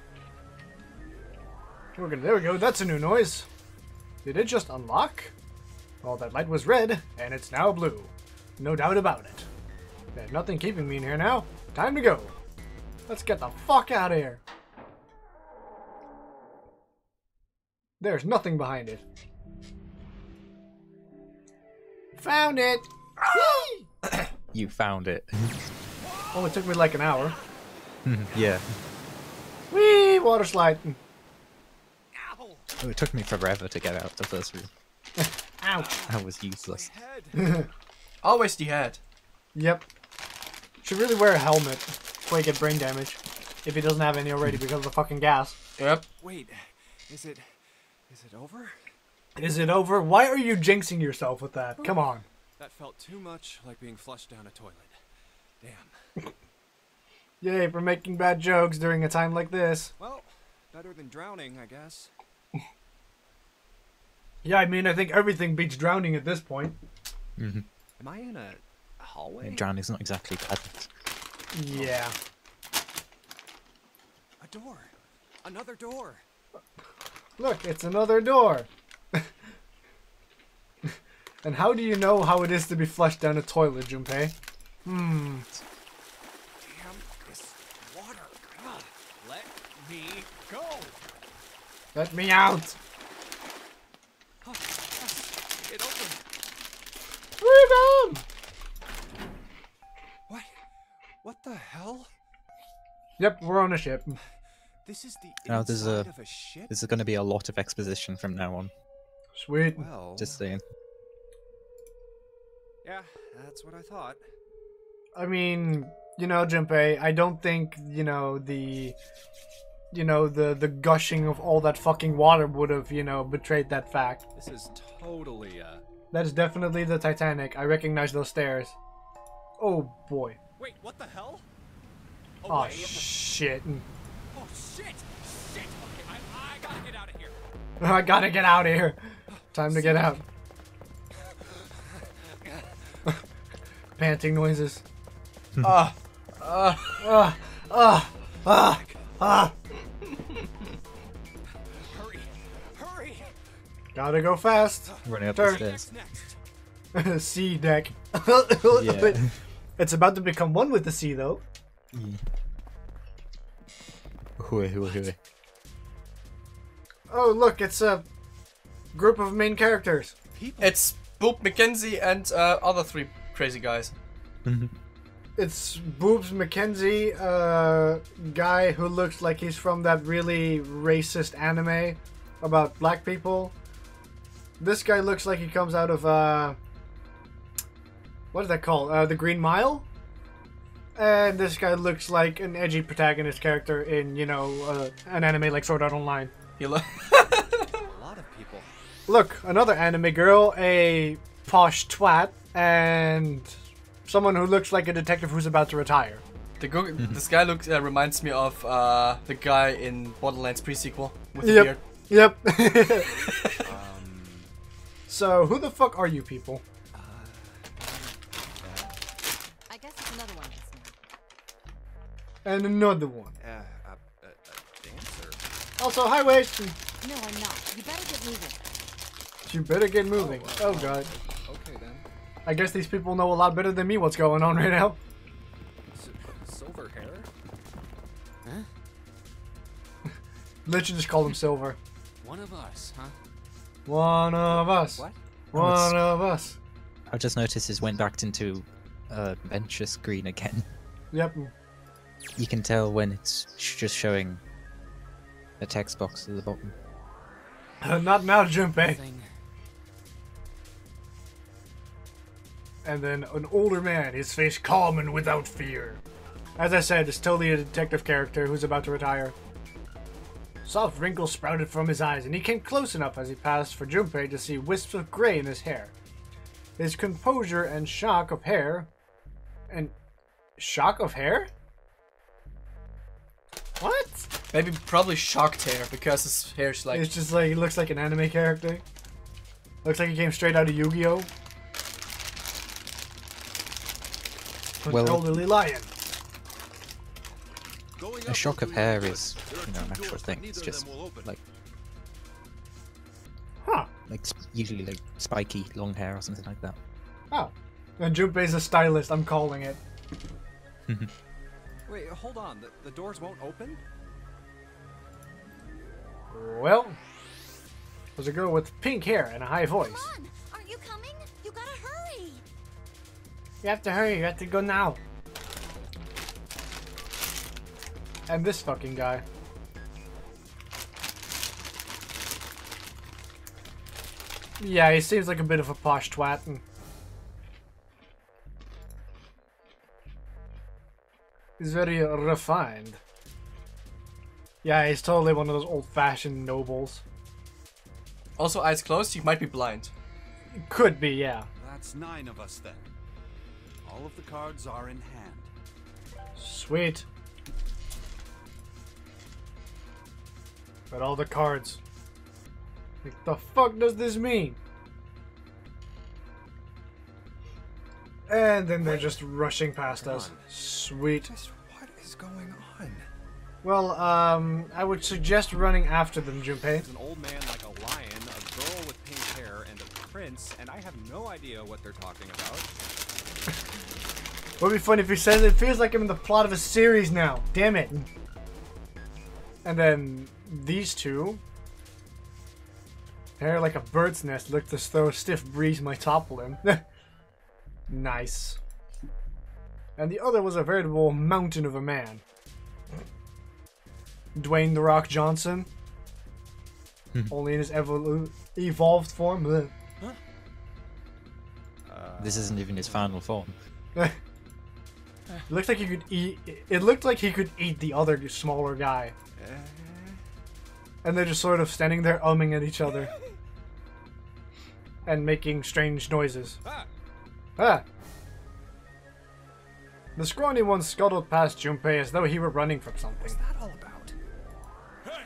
There we go. That's a new noise. Did it just unlock? Well, that light was red, and it's now blue. No doubt about it. There's nothing keeping me in here now. Time to go. Let's get the fuck out of here. There's nothing behind it. Found it! You found it. Oh, it took me like an hour. Yeah. Whee! Water slide. Ow! Oh, it took me forever to get out the first room. Ouch. That was useless. My head. Always the head. Yep. Should really wear a helmet before you get brain damage. If he doesn't have any already because of the fucking gas. Yep. Wait, is it over? Is it over? Why are you jinxing yourself with that? Come on. That felt too much like being flushed down a toilet. Damn. Yay for making bad jokes during a time like this. Well, better than drowning, I guess. Yeah, I mean, I think everything beats drowning at this point. Mm-hmm. Am I in a hallway? Drowning's not exactly pleasant. Yeah. A door. Another door. Look, it's another door. And how do you know how it is to be flushed down a toilet, Junpei? Damn this water. Ugh. Let me go. Let me out. Oh, yes. It opened. Freedom! What the hell? Yep, we're on a ship. This is the Now inside of a ship? there's going to be a lot of exposition from now on. Sweet. Well, Just saying. yeah, that's what I thought. I mean, you know, Junpei, I don't think, the gushing of all that fucking water would have, betrayed that fact. This is totally, That is definitely the Titanic. I recognize those stairs. Oh, boy. Wait, what the hell? Oh, Away. shit. Oh, shit! Shit! Okay, I gotta get out of here. I gotta get out of here. Time to get out. Panting noises. Ah. Hurry! Gotta go fast. Running up Turn. the stairs. Next. Sea deck. Yeah. It's about to become one with the sea, though. Hooey. Oh, look, it's a group of main characters. People. It's Boop, Mackenzie, and other three crazy guys. It's Boobs Mackenzie, guy who looks like he's from that really racist anime about black people. This guy looks like he comes out of, what is that called? The Green Mile? And this guy looks like an edgy protagonist character in, an anime like Sword Art Online. You look. A lot of people. Look, another anime girl, a posh twat, and someone who looks like a detective who's about to retire. This guy looks reminds me of the guy in Borderlands pre-sequel with the beard. Yep. So, who the fuck are you people? I guess it's another one of us now. And another one. A dancer. Also, high waist. No, I'm not. You better get moving. You better get moving. Oh god. Okay then. I guess these people know a lot better than me what's going on right now. Silver hair? Literally just call them Silver. One of us, huh? One of us. What? One of us. I just noticed it went back into adventure screen again. Yep. You can tell when it's just showing a text box at the bottom. Not now, Junpei. Thing. And then an older man, his face calm and without fear. As I said, it's totally a detective character who's about to retire. Soft wrinkles sprouted from his eyes, and he came close enough as he passed for Junpei to see wisps of gray in his hair. His composure and shock of hair... And... shock of hair? What? Maybe probably shocked hair because his hair's like. It's just like, he looks like an anime character. Looks like he came straight out of Yu-Gi-Oh! An Well- elderly lion. A shock of hair is, you know, an actual thing. It's just like, Huh. like usually like spiky long hair or something like that. Oh. And Junpei's a stylist, I'm calling it. Wait, hold on. The doors won't open? Well, there's a girl with pink hair and a high voice. Come on! Aren't you coming? You gotta hurry! You have to hurry, you have to go now. And this fucking guy. Yeah, he seems like a bit of a posh twat. He's very refined. Yeah, he's totally one of those old-fashioned nobles. Also, eyes closed, you might be blind. Could be, yeah. That's 9 of us then. All of the cards are in hand. Sweet. But all the cards. Like, the fuck does this mean? And then they're just rushing past us. Sweet. Just what is going on? Well, I would suggest running after them, Junpei. There's an old man like a lion, a girl with pink hair, and a prince, and I have no idea what they're talking about. Would be funny if he says it feels like I'm in the plot of a series now. Damn it. And then these two. Hair like a bird's nest, looked as though a stiff breeze might topple him. Nice. And the other was a veritable mountain of a man. Dwayne "The Rock" Johnson. Only in his evolved form. Huh? This isn't even his final form. It looked like he could eat. It looked like he could eat the other smaller guy. And they're just sort of standing there umming at each other. And making strange noises. Ah! The scrawny one scuttled past Junpei as though he were running from something. What's that all about? Hey!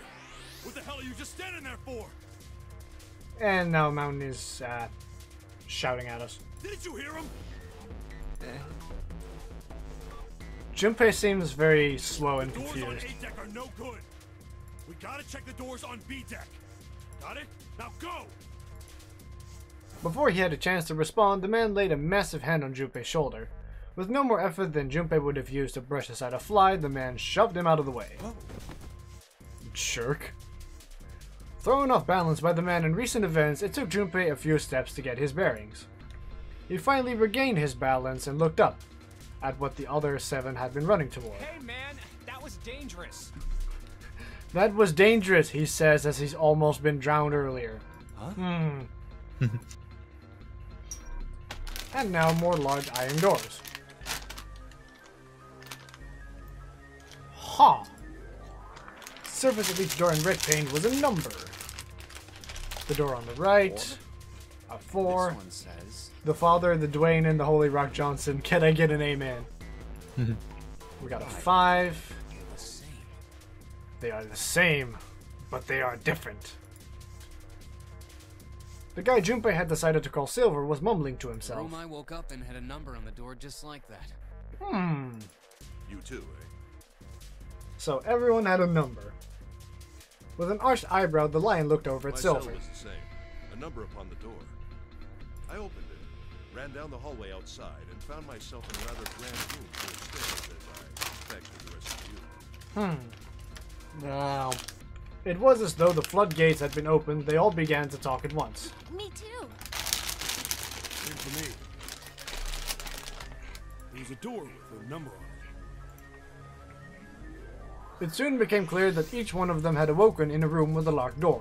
What the hell are you just standing there for? And now Mountain is shouting at us. Didn't you hear him? Junpei seems very slow and Doors on confused. A deck are no good. We gotta check the doors on B deck. Got it? Now go! Before he had a chance to respond, the man laid a massive hand on Junpei's shoulder. With no more effort than Junpei would have used to brush aside a fly, the man shoved him out of the way. Jerk. Thrown off balance by the man in recent events, it took Junpei a few steps to get his bearings. He finally regained his balance and looked up at what the other 7 had been running toward. Hey man, that was dangerous. That was dangerous, he says as he's almost been drowned earlier. Huh? And now more large iron doors. Ha! Surface of each door in red paint was a number. The door on the right, a 4. This one says The Father, the Dwayne, and the Holy Rock Johnson. Can I get an amen? We got a 5. the same. They are the same, but they are different. The guy Junpei had decided to call Silver was mumbling to himself. Room I woke up and had a number on the door just like that. You too, eh? So everyone had a number. With an arched eyebrow, the lion looked over at My cell Silver. was the same. A number upon the door. I opened it, ran down the hallway outside, and found myself in a rather grand room full of stairs, as I expected the rest of you. Now, it was as though the floodgates had been opened. They all began to talk at once. Me too. Same for me. There was a door with a number on it. It soon became clear that each one of them had awoken in a room with a locked door,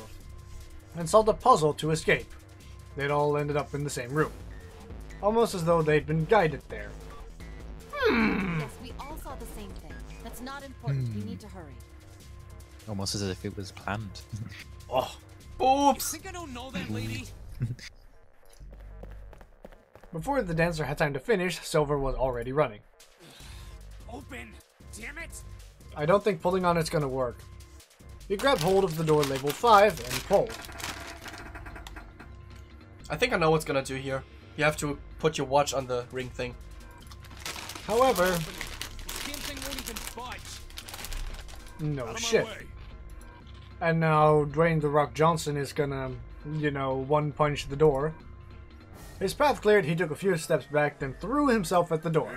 and solved a puzzle to escape. They'd all ended up in the same room, almost as though they'd been guided there. Yes, we all saw the same thing. That's not important. We need to hurry. Almost as if it was planned. Oh, Oops! Think I don't know that lady? before the dancer had time to finish, Silver was already running. Open! Damn it! I don't think pulling on it's gonna work. He grabbed hold of the door labeled 5 and pulled. I think I know what's gonna do here. You have to put your watch on the ring thing. However, This damn thing won't even budge. No shit. And now Dwayne The Rock Johnson is gonna, you know, one punch the door. His path cleared, he took a few steps back, then threw himself at the door.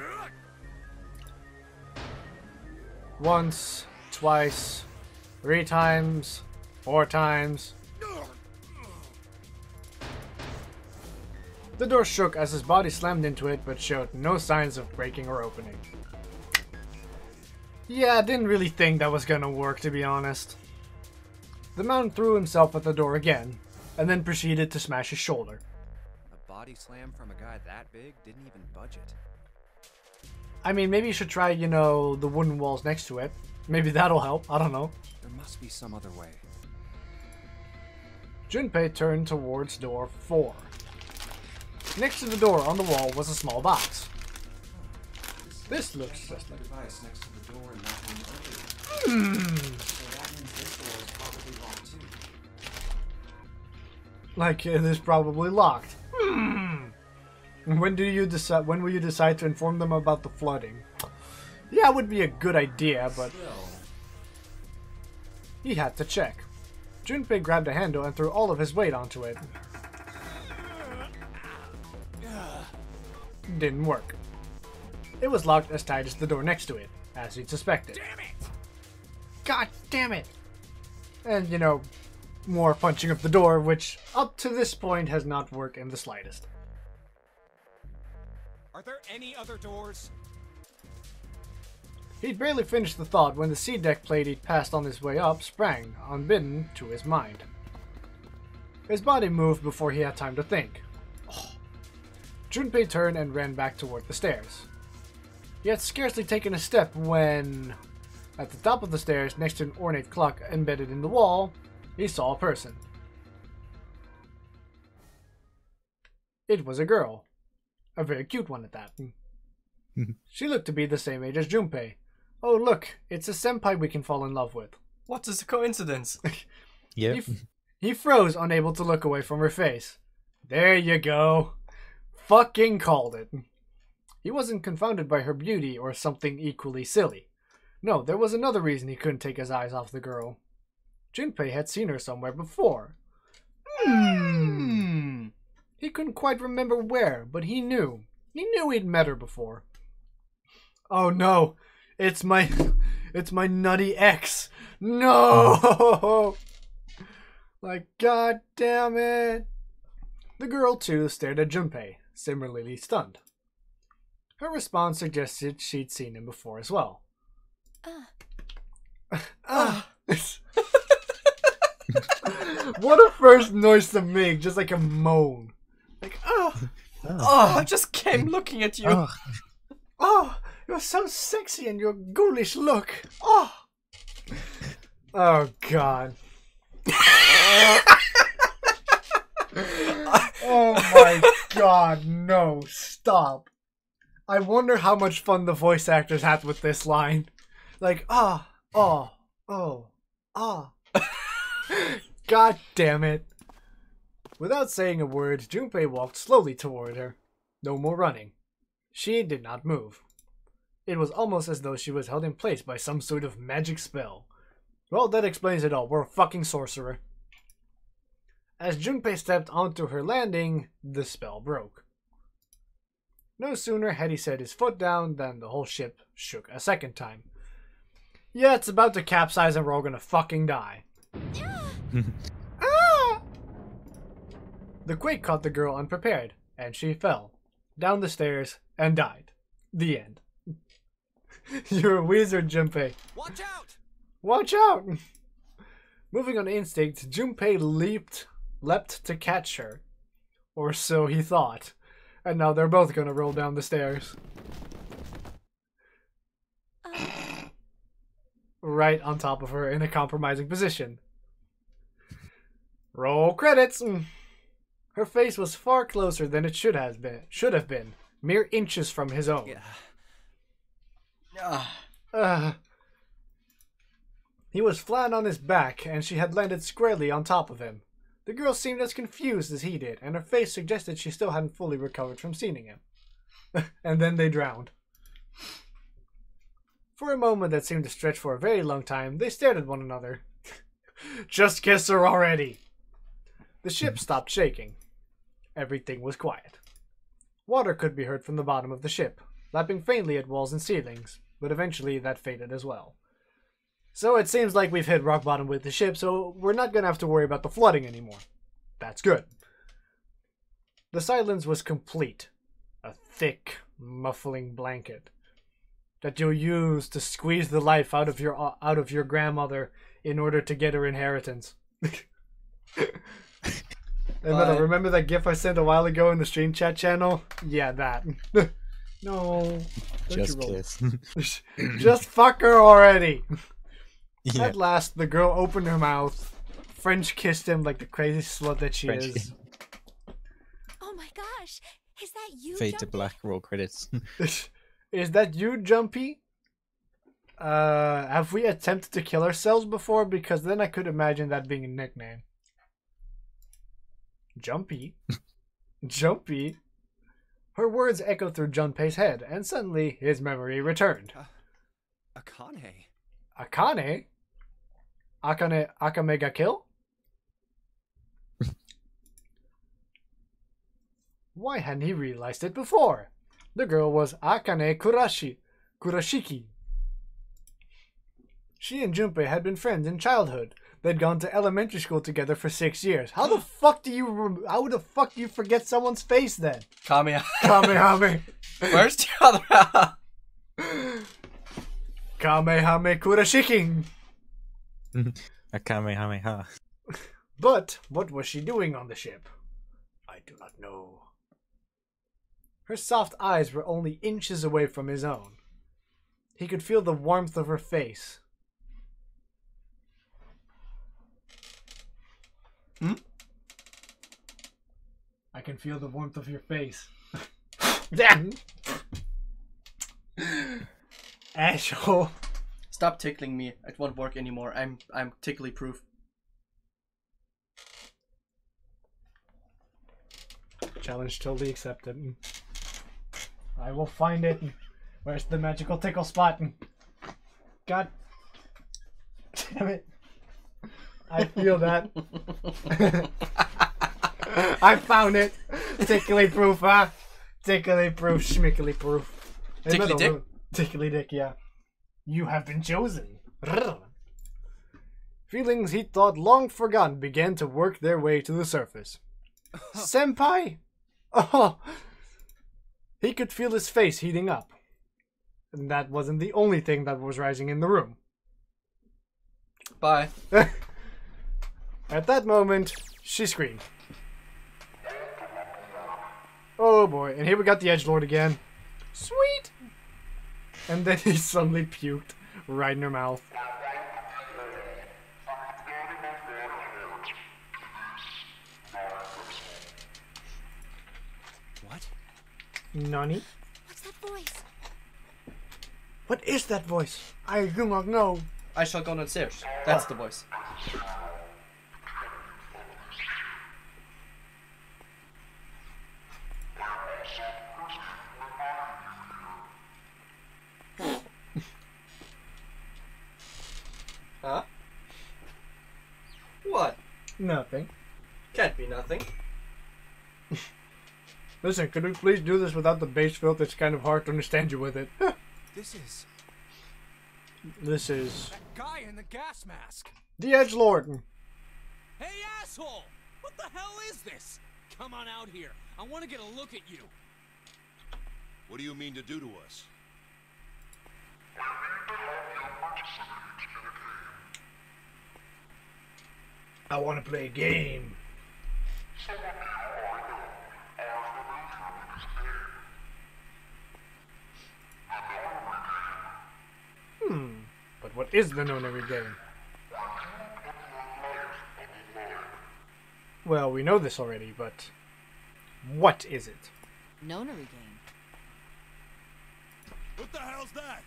Once, twice, 3 times, 4 times. The door shook as his body slammed into it, but showed no signs of breaking or opening. Yeah, I didn't really think that was gonna work, to be honest. The man threw himself at the door again, and then proceeded to smash his shoulder. A body slam from a guy that big didn't even budge it. I mean, maybe you should try, you know, the wooden walls next to it. Maybe that'll help, I don't know. There must be some other way. Junpei turned towards door 4. Next to the door on the wall was a small box. This looks just like device next to the door and that one earlier. So that means this door is probably locked too. like it is probably locked. When will you decide to inform them about the flooding? Yeah, it would be a good idea, but he had to check. Junpei grabbed a handle and threw all of his weight onto it. Didn't work. It was locked as tight as the door next to it, as he'd suspected. Damn it! God damn it! And, you know, more punching of the door, which up to this point has not worked in the slightest. Are there any other doors? He'd barely finished the thought when the sea deck plate he'd passed on his way up sprang, unbidden, to his mind. His body moved before he had time to think. Junpei turned and ran back toward the stairs. He had scarcely taken a step when, at the top of the stairs, next to an ornate clock embedded in the wall, he saw a person. It was a girl. A very cute one at that. She looked to be the same age as Junpei. Oh look, it's a senpai we can fall in love with. What is a coincidence? Yeah. He froze, unable to look away from her face. There you go. Fucking called it. He wasn't confounded by her beauty or something equally silly. No, there was another reason he couldn't take his eyes off the girl. Junpei had seen her somewhere before. He couldn't quite remember where, but he knew. He knew he'd met her before. Oh no, it's my nutty ex. No! Like, god damn it. The girl too stared at Junpei, similarly stunned. Her response suggested she'd seen him before as well. What a first noise to make, just like a moan. Like, I just came looking at you. Oh, you're so sexy and your ghoulish look. Oh god. Oh my god, no, stop. I wonder how much fun the voice actors had with this line. Like, God damn it. Without saying a word, Junpei walked slowly toward her. No more running. She did not move. It was almost as though she was held in place by some sort of magic spell. Well, that explains it all. We're a fucking sorcerer. As Junpei stepped onto her landing, the spell broke. No sooner had he set his foot down than the whole ship shook a second time. Yeah, it's about to capsize and we're all gonna fucking die. The quake caught the girl unprepared, and she fell down the stairs and died. The end. You're a wizard, Junpei. Watch out! Watch out! Moving on instinct, Junpei leapt to catch her. Or so he thought. And now they're both gonna roll down the stairs. Right on top of her in a compromising position. Roll credits! Her face was far closer than it should have been, mere inches from his own. He was flat on his back, and she had landed squarely on top of him. The girl seemed as confused as he did, and her face suggested she still hadn't fully recovered from seeing him. And then they drowned. For a moment that seemed to stretch for a very long time, they stared at one another. Just kiss her already! The ship stopped shaking. Everything was quiet. Water could be heard from the bottom of the ship, lapping faintly at walls and ceilings, but eventually that faded as well. So it seems like we've hit rock bottom with the ship, so we're not gonna have to worry about the flooding anymore. That's good. The silence was complete. A thick, muffling blanket that you'll use to squeeze the life out of your grandmother in order to get her inheritance. Remember that GIF I sent a while ago in the stream chat channel? Yeah, that. No. Just kiss. Just fuck her already. Yeah. At last, the girl opened her mouth, French kissed him like the crazy slut that she French is. kiss. Oh my gosh, is that you? Fade to Jumpy? black, roll credits. Is that you, Jumpy? Have we attempted to kill ourselves before? Because then I could imagine that being a nickname. Jumpy? Jumpy? Her words echoed through Junpei's head, and suddenly his memory returned. Akane? Akane? Akame ga kill? Why hadn't he realized it before? The girl was Akane Kurashiki. She and Junpei had been friends in childhood. They'd gone to elementary school together for 6 years. How the fuck do you forget someone's face then? Kamehame. Where's the other? Kamehame Kurashiki. A kamehameha. But what was she doing on the ship? I do not know. Her soft eyes were only inches away from his own. He could feel the warmth of her face. I can feel the warmth of your face. Damn! Asshole. Stop tickling me. It won't work anymore. I'm tickly proof. Challenge totally accepted. I will find it. Where's the magical tickle spot? God damn it. I feel that. I found it. Tickly proof, huh? Tickly proof, schmickly proof. Tickly dick? Tickly dick, yeah. You have been chosen. Feelings he thought long forgotten began to work their way to the surface. Senpai? Oh! He could feel his face heating up. And that wasn't the only thing that was rising in the room. Bye. At that moment, she screamed. Oh boy, and here we got the edgelord again. Sweet! And then he suddenly puked right in her mouth. What? Nani? What's that voice? What is that voice? I do not know. I shall go downstairs. That's the voice. Huh? What? Nothing. Can't be nothing. Listen, could we please do this without the bass filter? It's kind of hard to understand you with it. This is... This is... That guy in the gas mask. the edgelord. Hey, asshole! What the hell is this? Come on out here. I want to get a look at you. What do you mean to do to us? I want to play a game. But what is the Nonary game? Well, we know this already, but what is it? Nonary game. What the hell's that?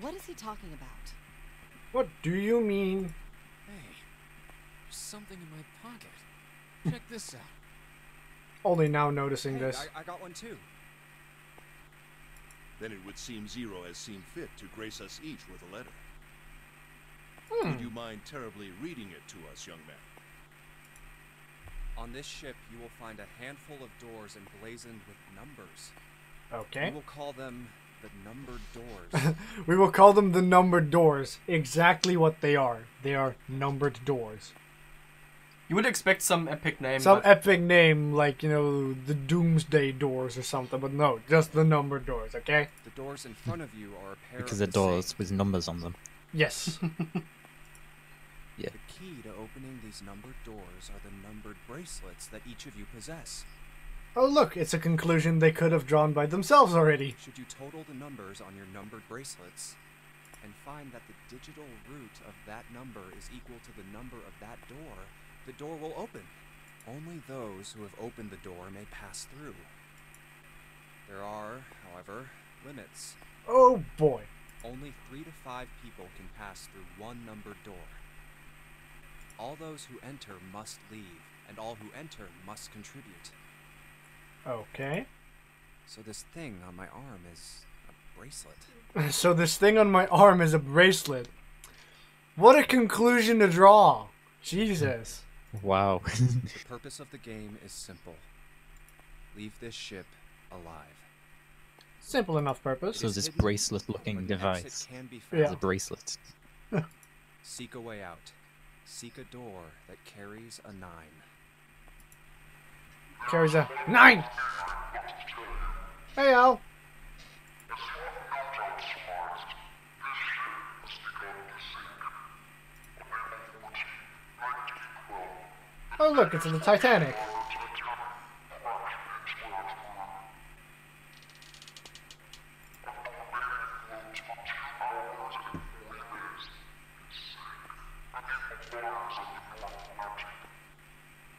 What is he talking about? What do you mean? Hey, there's something in my pocket. Check this out. Only now noticing Hey, this. I got one too. Then it would seem Zero has seen fit to grace us each with a letter. Hmm. Would you mind terribly reading it to us, young man? On this ship, you will find a handful of doors emblazoned with numbers. Okay. We will call them the numbered doors. We will call them the numbered doors. Exactly what they are. They are numbered doors. You would expect some epic name. Some but epic name like, you know, the Doomsday Doors or something, but no, just the numbered doors, okay? The doors in front of you are a pair Because of the doors with numbers on them. Yes. Yeah. The key to opening these numbered doors are the numbered bracelets that each of you possess. Oh look, it's a conclusion they could have drawn by themselves already. Should you total the numbers on your numbered bracelets and find that the digital root of that number is equal to the number of that door will open. Only those who have opened the door may pass through. There are, however, limits. Oh boy. Only 3 to 5 people can pass through one numbered door. All those who enter must leave, and all who enter must contribute. Okay. So this thing on my arm is a bracelet. So this thing on my arm is a bracelet. What a conclusion to draw. Jesus. Wow. The purpose of the game is simple. Leave this ship alive. Simple enough purpose. So this bracelet-looking device Yeah. is a bracelet. Seek a way out. Seek a door that carries a 9. Carries a 9! Hey, Al. Oh look, it's in the Titanic.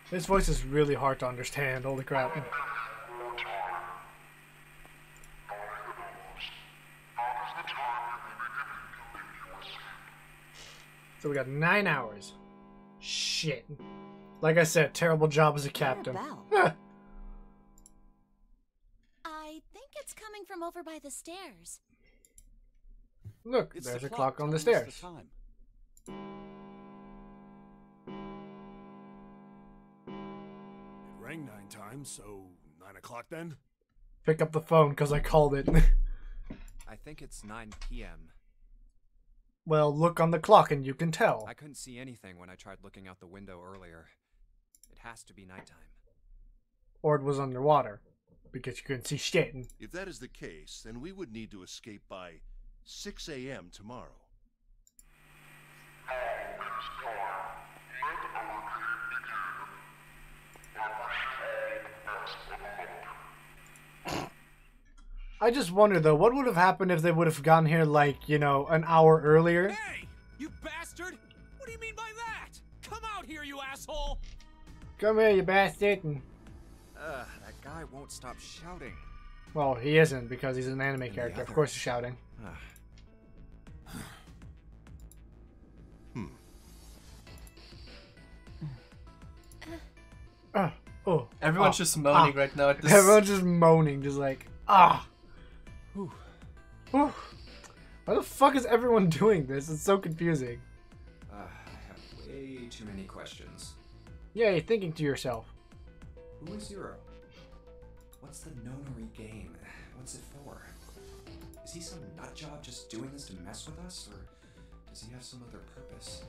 His voice is really hard to understand, holy crap. So we got 9 hours. Shit. Like I said, terrible job as a captain. Bell. I think it's coming from over by the stairs. Look, It's there's the a clock on the telling us stairs. time. It rang 9 times, so 9 o'clock then? Pick up the phone because I called it. I think it's 9 p.m. Well, look on the clock and you can tell. I couldn't see anything when I tried looking out the window earlier. It has to be nighttime. Or it was underwater. Because you couldn't see shit. If that is the case, then we would need to escape by 6 a.m. tomorrow. I just wonder though, what would have happened if they would have gotten here like, you know, an hour earlier? Hey, you bastard! What do you mean by that? Come out here, you asshole! Come here, you bastard. That guy won't stop shouting. Well, he isn't because he's an anime character. Of course he's shouting. Oh. Everyone's just moaning right now at this. Everyone's just moaning, just like, ah. Whew. Whew. Why the fuck is everyone doing this? It's so confusing. I have way too many questions. Yeah, you're thinking to yourself. Who is Zero? What's the Nonary game? What's it for? Is he some nutjob just doing this to mess with us, or does he have some other purpose?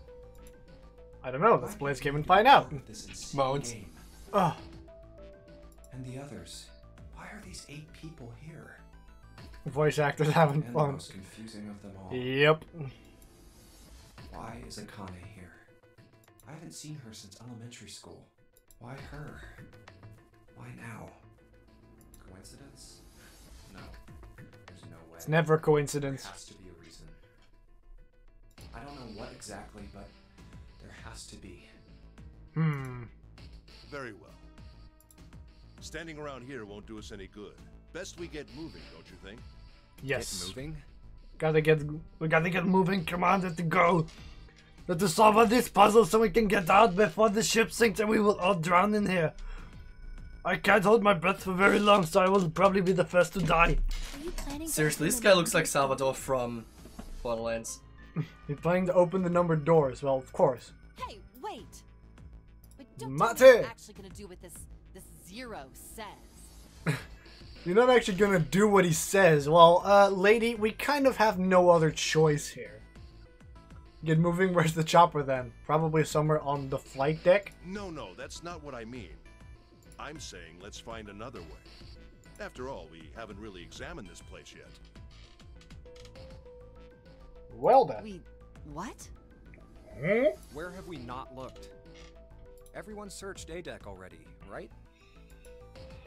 I don't know. Let's play this game and find out. This insane Moans. game. Ugh. And the others? Why are these 8 people here? Voice actors having And the fun. most confusing of them all. Yep. Why is Akane here? I haven't seen her since elementary school. Why her? Why now? Coincidence? No. There's no way. It's never a coincidence. There has to be a reason. I don't know what exactly, but there has to be. Very well. Standing around here won't do us any good. Best we get moving, don't you think? Yes. Get moving? We gotta get moving. Come on, let's go. Let's solve this puzzle so we can get out before the ship sinks and we will all drown in here. I can't hold my breath for very long, so I will probably be the first to die. Seriously, this guy looks like Salvador from Borderlands. He's planning to open the numbered doors. Well, of course. Hey, wait. But don't Mate. tell me what you're actually gonna do with this zero says. You're not actually gonna do what he says. Well, lady, we kind of have no other choice here. Get moving. Where's the chopper then? Probably somewhere on the flight deck? No, that's not what I mean. I'm saying let's find another way. After all, we haven't really examined this place yet. Well then. We... what? Where have we not looked? Everyone searched A deck already, right?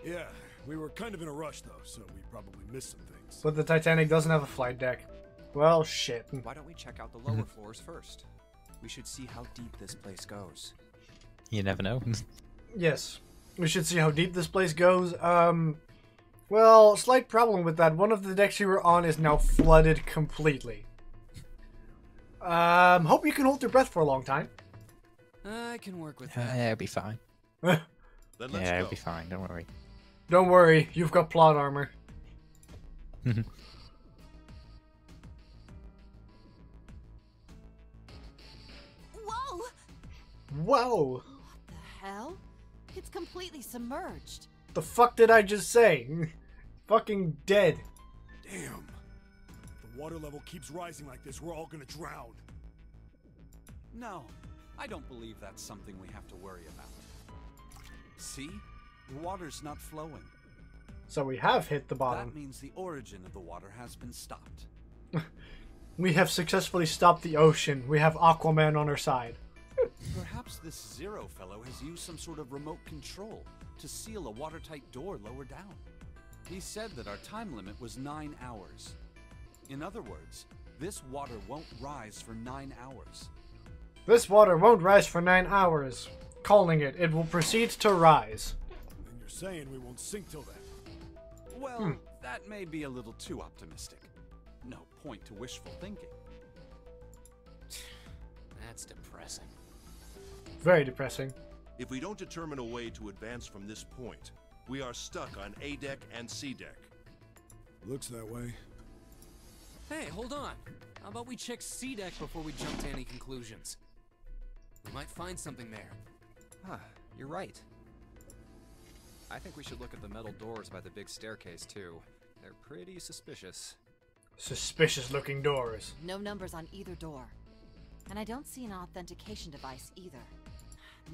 Yeah, we were kind of in a rush though, so we probably missed some things. But the Titanic doesn't have a flight deck. Well, shit. Why don't we check out the lower floors first? We should see how deep this place goes. You never know. Yes. We should see how deep this place goes. Well, slight problem with that. One of the decks you were on is now flooded completely. Hope you can hold your breath for a long time. I can work with that. Yeah, it'll be fine. Then let's Yeah, go. it'll be fine. Don't worry. Don't worry, you've got plot armor. Whoa! Whoa! What the hell? It's completely submerged. The fuck did I just say? Fucking dead. Damn. If the water level keeps rising like this, we're all gonna drown. No, I don't believe that's something we have to worry about. See? The water's not flowing. So we have hit the bottom. That means the origin of the water has been stopped. We have successfully stopped the ocean. We have Aquaman on our side. Perhaps this Zero fellow has used some sort of remote control to seal a watertight door lower down. He said that our time limit was 9 hours. In other words, this water won't rise for 9 hours. This water won't rise for 9 hours. Calling it. It will proceed to rise. And you're saying we won't sink till then. Well, that may be a little too optimistic. No point to wishful thinking. That's depressing. Very depressing. If we don't determine a way to advance from this point, we are stuck on A deck and C deck. Looks that way. Hey, hold on. How about we check C deck before we jump to any conclusions? We might find something there. Huh, you're right. I think we should look at the metal doors by the big staircase too. They're pretty suspicious. Suspicious looking doors. No numbers on either door. And I don't see an authentication device either.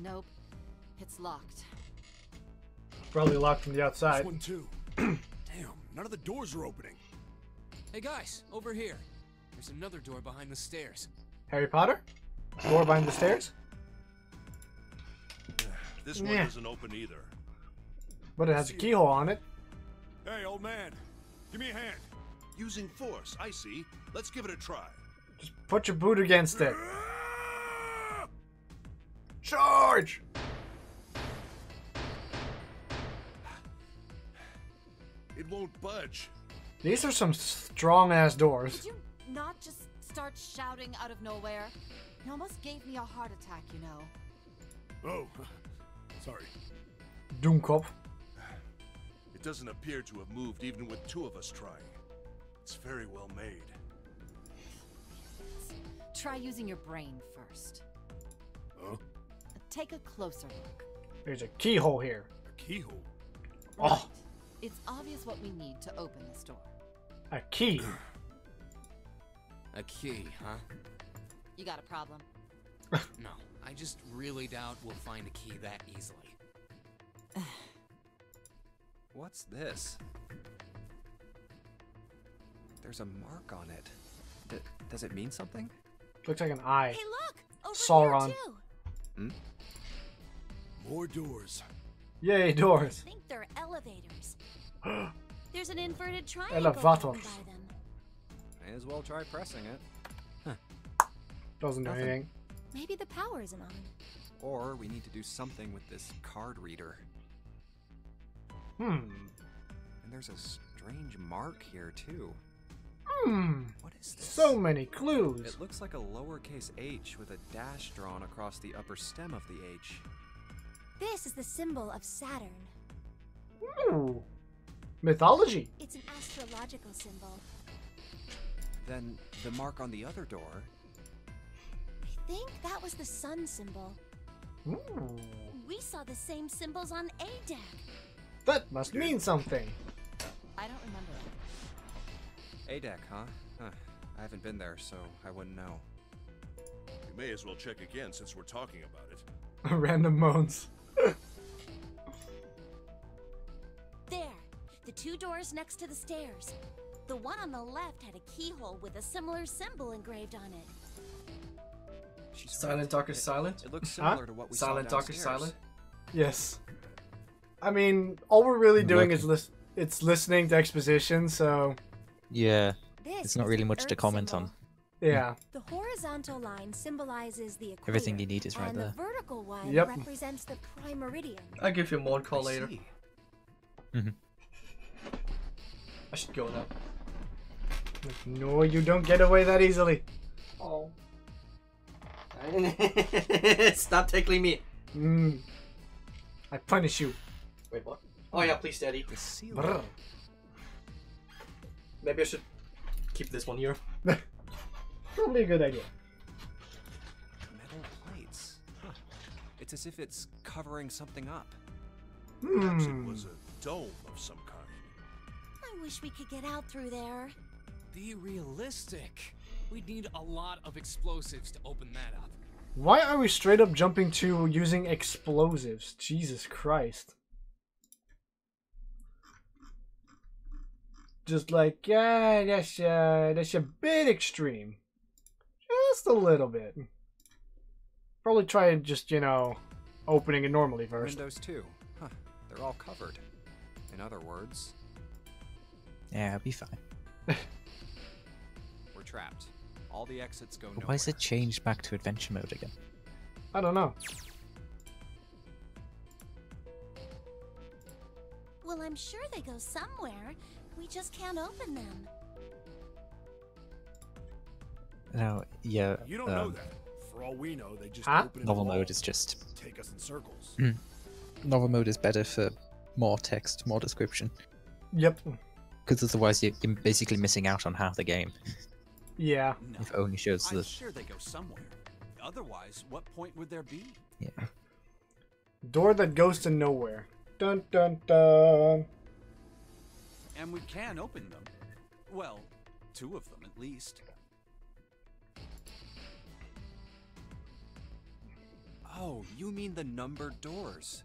Nope. It's locked. Probably locked from the This outside. one too. Damn, none of the doors are opening. Hey guys, over here. There's another door behind the stairs. Harry Potter? Door behind the stairs? This one Yeah. doesn't open either. But it has a keyhole on it. Hey, old man, give me a hand. Using force, I see. Let's give it a try. Just put your boot against it. Charge! It won't budge. These are some strong ass doors. Did you not just start shouting out of nowhere? You almost gave me a heart attack, you know. Oh, sorry. Doomkop. It doesn't appear to have moved even with two of us trying. It's very well made. Try using your brain first. Huh? Take a closer look. There's a keyhole here. A keyhole? Oh. Right. It's obvious what we need to open this door. A key. A key, huh? You got a problem? No, I just really doubt we'll find a key that easily. What's this? There's a mark on it. Does it mean something? Looks like an eye. Hey, look! Over Sauron. here, too! More doors. Yay, I doors. think they're elevators. There's an inverted triangle Elevators. going by them. May as well try pressing it. Doesn't do Nothing. anything. Maybe the power isn't on. Or we need to do something with this card reader. Hmm. And there's a strange mark here too. What is this? So many clues. It looks like a lowercase h with a dash drawn across the upper stem of the H. This is the symbol of Saturn. Ooh. Mythology. It's an astrological symbol. Then the mark on the other door. I think that was the sun symbol. Ooh. We saw the same symbols on A deck. That must mean something. I don't remember it. A deck, huh? I haven't been there, so I wouldn't know. You may as well check again since we're talking about it. Random moans. There, the two doors next to the stairs. The one on the left had a keyhole with a similar symbol engraved on it. She's Silent right. talk is silent. It looks similar to what we Silent saw talk is downstairs. silent. Yes. I mean, all we're really doing is it's listening to exposition, so Yeah, This it's not is really the much to Earth comment symbol. on. yeah. The horizontal line symbolizes the equator. Everything you need is right and there. the vertical one Yep. represents the prime meridian. I'll give you a mod call I later. see. I should go now. No, you don't get away that easily. Oh. Stop tickling me. I punish you. Wait, what? Oh yeah, please, Daddy. The ceiling. Brr. Maybe I should keep this one here. Probably a good idea. Metal plates. Huh. It's as if it's covering something up. Perhaps it was a dome of some kind. I wish we could get out through there. Be realistic. We'd need a lot of explosives to open that up. Why are we straight up jumping to using explosives? Jesus Christ. Just like, yeah, that's a bit extreme. Just a little bit. Probably try and just, opening it normally first. Windows too. Huh. They're all covered. In other words, Yeah, it'll be fine. we're trapped. All the exits go But nowhere. why is it changed back to adventure mode again? I don't know. Well, I'm sure they go somewhere. We just can't open them. No, yeah. You don't know that. For all we know, they just Huh? open in Novel the mode walls, is just take us in circles. novel mode is better for more text, more description. Yep. Because otherwise you're basically missing out on half the game. Yeah. No. If it only shows I'm the sure they go somewhere. Otherwise, what point would there be? yeah. Door that goes to nowhere. Dun dun dun. And we can open them. Well, two of them at least. Oh, you mean the numbered doors.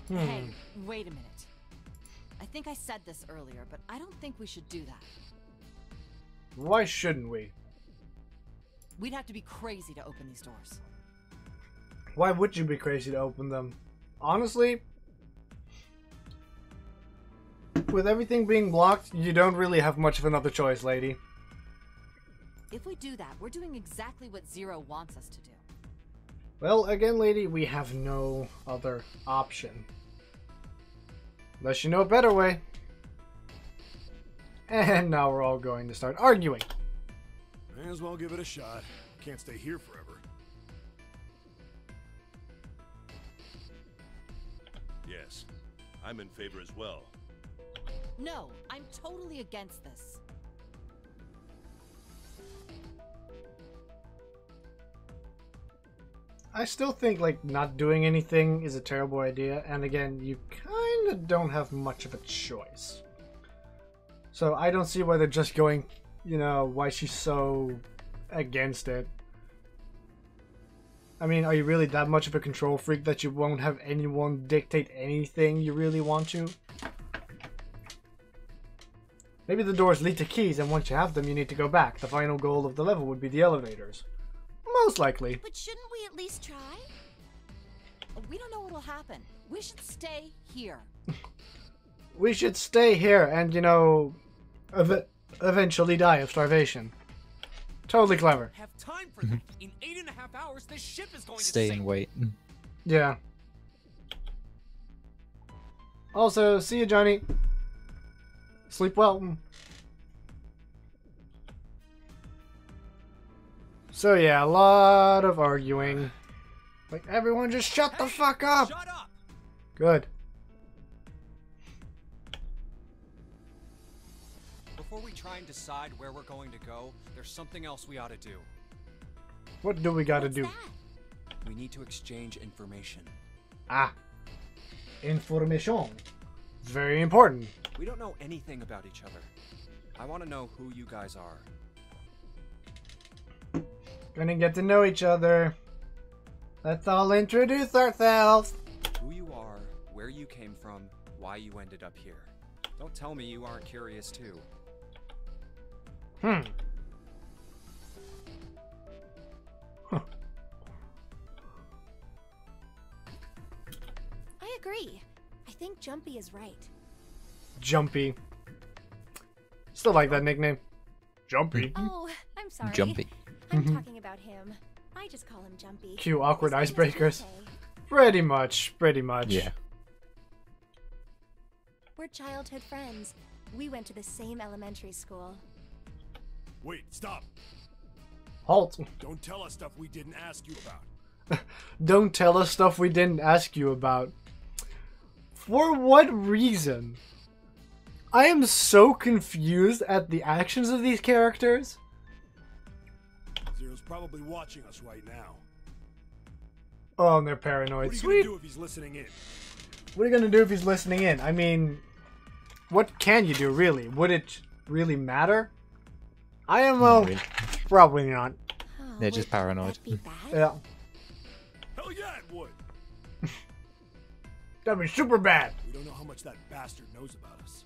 Hey, wait a minute. I think I said this earlier, but I don't think we should do that. Why shouldn't we? We'd have to be crazy to open these doors. Why would you be crazy to open them? Honestly, with everything being blocked, you don't really have much of another choice, lady. If we do that, we're doing exactly what Zero wants us to do. Well, again, lady, we have no other option. Unless you know a better way. And now we're all going to start arguing. May as well give it a shot. Can't stay here forever. Yes, I'm in favor as well. No, I'm totally against this. I still think, like, not doing anything is a terrible idea. And again, you kind of don't have much of a choice. So I don't see why they're just going, why she's so against it. I mean, are you really that much of a control freak that you won't have anyone dictate anything you really want to? Maybe the doors lead to keys, and once you have them, you need to go back. The final goal of the level would be the elevators. Most likely. But shouldn't we at least try? We don't know what'll happen. We should stay here. We should stay here and, eventually die of starvation. Totally clever. Have time for that. In 8.5 hours, this ship is going Stay to and sink. wait. Yeah. Also, see you, Johnny. Sleep well. So yeah, a lot of arguing. Like, everyone just shut the fuck up! Shut up! Good. Before we try and decide where we're going to go, there's something else we ought to do. What do we gotta What's do? that? We need to exchange information. Ah. Information. It's very important. We don't know anything about each other. I want to know who you guys are. Gonna get to know each other. Let's all introduce ourselves. Who you are, where you came from, why you ended up here. Don't tell me you aren't curious too. Huh. I agree. I think Jumpy is right. Jumpy. Still like that nickname. Jumpy. Oh, I'm sorry. Jumpy. I'm talking about him. I just call him Jumpy. Cue awkward His name is icebreakers. Dante. Pretty much. Pretty much. Yeah. We're childhood friends. We went to the same elementary school. Wait, stop. Halt. Don't tell us stuff we didn't ask you about. Don't tell us stuff we didn't ask you about. For what reason? I am so confused at the actions of these characters. Zero's probably watching us right now. Oh, and they're paranoid. What are you Sweet. gonna do if he's listening in? What are you gonna do if he's listening in? I mean, what can you do, really? Would it really matter? IMO? Not really. Probably not. Oh, They're just would paranoid. that be bad? Yeah. Hell yeah, it would. That'd be super bad. We don't know how much that bastard knows about us.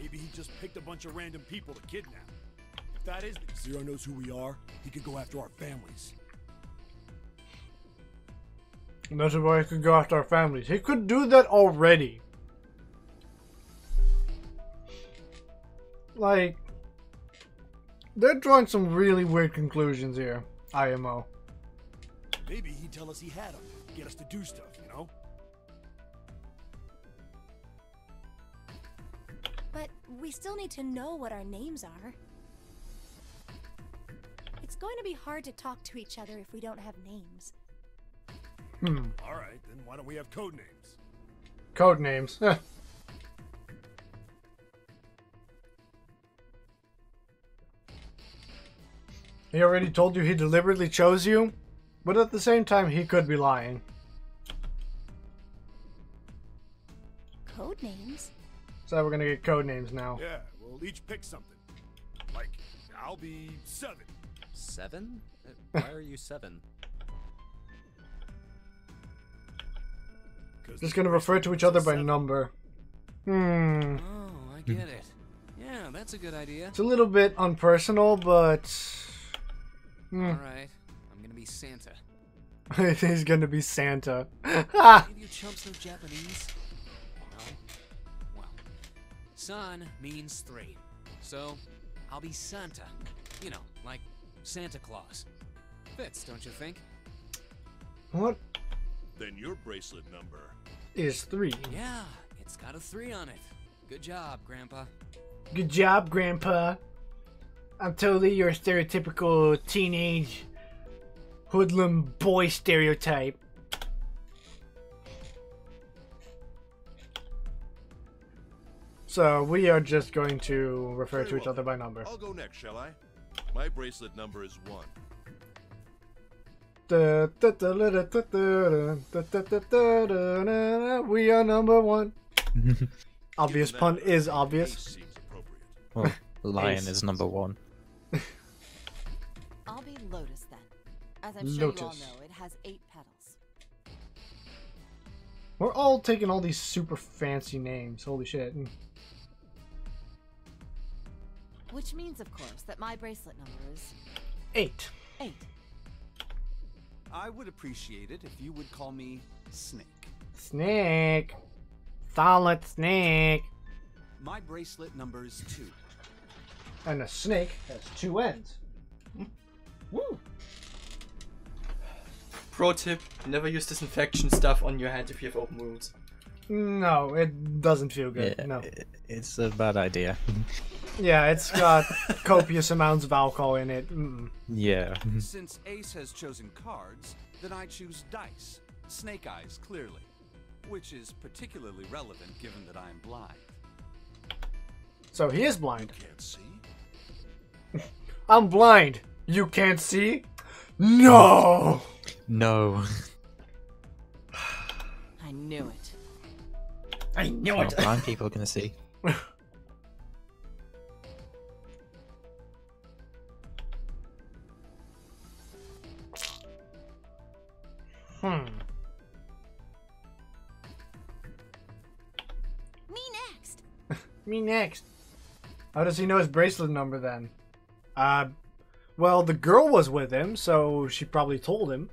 Maybe he just picked a bunch of random people to kidnap. If that is, if Zero knows who we are, he could go after our families. And that's why he could go after our families. He could do that already. Like, they're drawing some really weird conclusions here. IMO. Maybe he'd tell us he had them, get us to do stuff, you know? But we still need to know what our names are. It's going to be hard to talk to each other if we don't have names. Alright, then why don't we have code names? Code names. He already told you he deliberately chose you, but at the same time he could be lying. Code names? So we're gonna get code names now. Yeah, we'll each pick something. Like, I'll be 7. 7? Why are you 7? Just gonna refer to each other by number. Oh, I get it. Yeah, that's a good idea. It's a little bit unpersonal, but... Alright, I'm gonna be Santa. He's gonna be Santa. Maybe you chumps know Japanese? No? Well, San means 3. So, I'll be Santa. You know, like Santa Claus. Fits, don't you think? What Then your bracelet number. is 3? Yeah, it's got a 3 on it. Good job, Grandpa. Good job, Grandpa. I'm totally your stereotypical teenage hoodlum boy stereotype. So we are just going to refer to Very each well other by then. number. I'll go next, shall I? My bracelet number is 1. We are number 1. Obvious Given pun that, is ace obvious. seems appropriate. Well, Lion Ace. is number 1. I'll be Lotus then. As I'm sure you all Lotus. know, it has 8 petals. We're all taking all these super fancy names. Holy shit. Which means, of course, that my bracelet number is 8. 8. I would appreciate it if you would call me Snake. Snake. Solid snake. My bracelet number is 2. And a snake has 2 ends. Woo! Pro tip, never use disinfection stuff on your hands if you have open wounds. No, it doesn't feel good. Yeah, No. it's a bad idea. Yeah, it's got copious amounts of alcohol in it. Yeah. Since Ace has chosen cards, then I choose dice. Snake eyes, clearly. Which is particularly relevant given that I am blind. So he is blind. Can't see? I'm blind. You can't see? No! No. I knew it. I knew Well, it. blind people are gonna see. Me next. Me next. How does he know his bracelet number then? Well, the girl was with him, so she probably told him.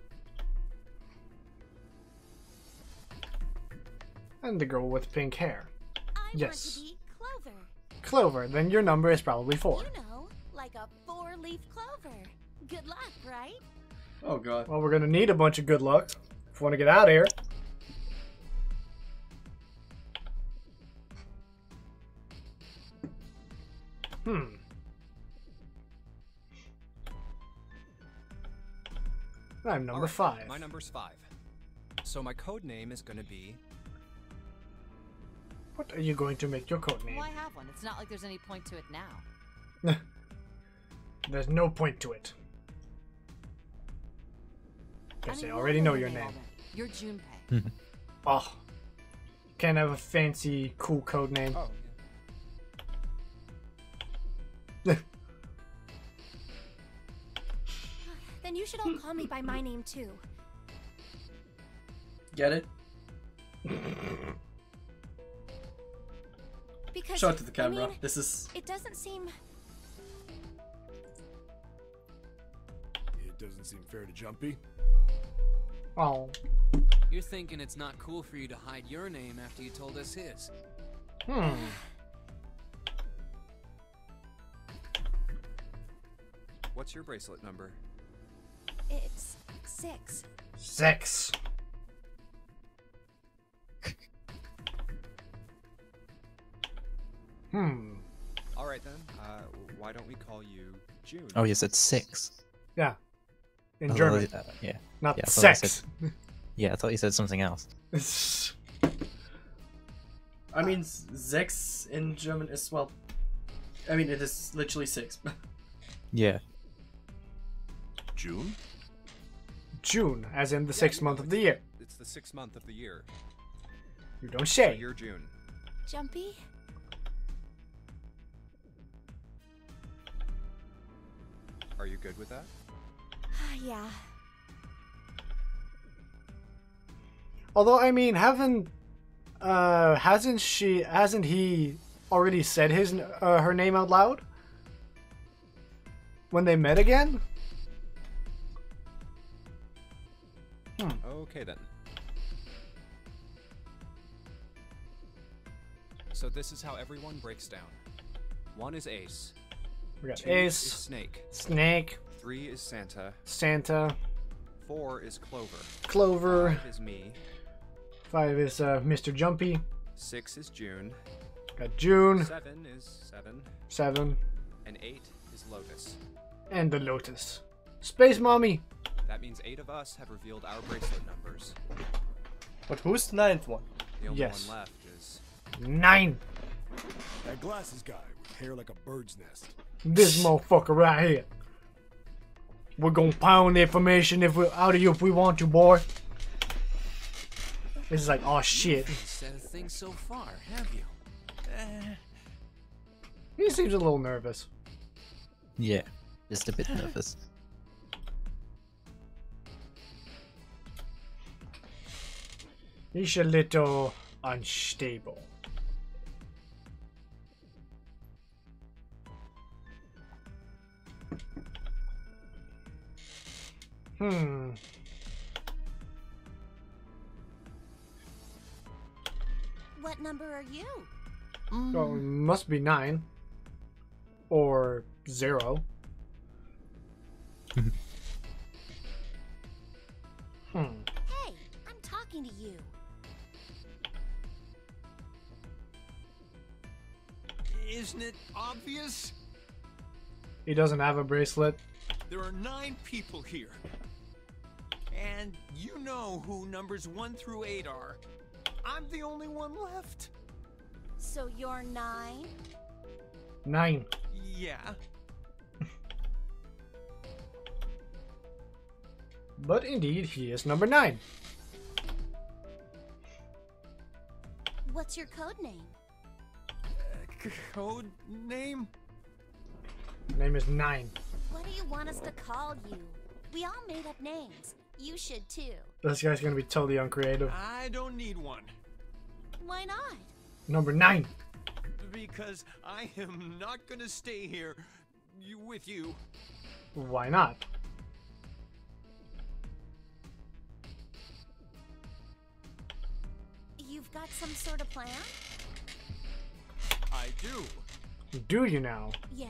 And the girl with pink hair. Yes. Want to be Clover. Clover, then your number is probably 4. You know, like a 4-leaf clover. Good luck, right? Oh god. Well, we're gonna need a bunch of good luck if we want to get out of here. I'm number 5. My number's 5. So my code name is gonna be... What are you going to make your code name? Why have one? It's not like there's any point to it now. There's no point to it. Guess I already know your name. You're Junpei. Oh. Can't have a fancy, cool code name. Oh, Then you should all call me by my name too. Get it? Because Show it to the camera. I mean, This is... It doesn't seem... It doesn't seem fair to Jumpy. Oh. You're thinking it's not cool for you to hide your name after you told us his. What's your bracelet number? It's 6. 6. Alright then, why don't we call you June? Oh, you said 6. Yeah. In Oh, German. Yeah. Not Yeah, I thought you sex. said- Yeah, I thought you said something else. I mean, 6 in German is, well... I mean, it is literally 6. Yeah. June? June, as in the 6th month of the year. It's the 6th month of the year. You don't So say. you're June. Jumpy? Are you good with that? Yeah. Although, I mean, hasn't he already said her name out loud? When they met again? Okay then. So this is how everyone breaks down. 1 is Ace. We got 2 Ace. is Snake. Snake. 3 is Santa. Santa. 4 is Clover. Clover. 5 is me. 5 is Mr. Jumpy. 6 is June. Got June. 7 is 7. 7. And 8 is Lotus. And the Lotus. Space Mommy. That means 8 of us have revealed our bracelet numbers. But who's the 9th one? The only Yes. one left is... 9. That glasses guy with hair like a bird's nest. This motherfucker right here. We're gonna pound the information out of you if we want to, boy. This is like, oh shit. Said a thing so far, have you? He seems a little nervous. Yeah. Just a bit nervous. He's a little unstable. What number are you? Oh, it must be 9. Or 0. Hey, I'm talking to you. Isn't it obvious? He doesn't have a bracelet. There are 9 people here. And you know who numbers 1 through 8 are. I'm the only one left. So you're 9? 9. Yeah. But indeed, he is number 9. What's your code name? Code name? Name is 9. What do you want us to call you? We all made up names. You should too. This guy's gonna be totally uncreative. I don't need one. Why not? Number 9. Because I am not gonna stay here with you. Why not? You've got some sort of plan? I do. Do you now? Yeah?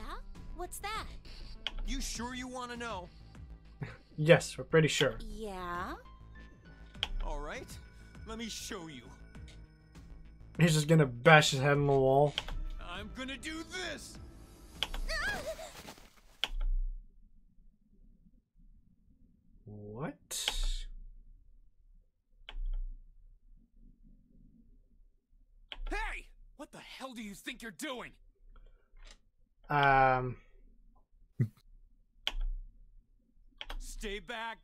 What's that? You sure you want to know? Yes, we're pretty sure. Yeah? All right. Let me show you. He's just gonna bash his head on the wall. I'm gonna do this. What? Hey! What the hell do you think you're doing? Stay back.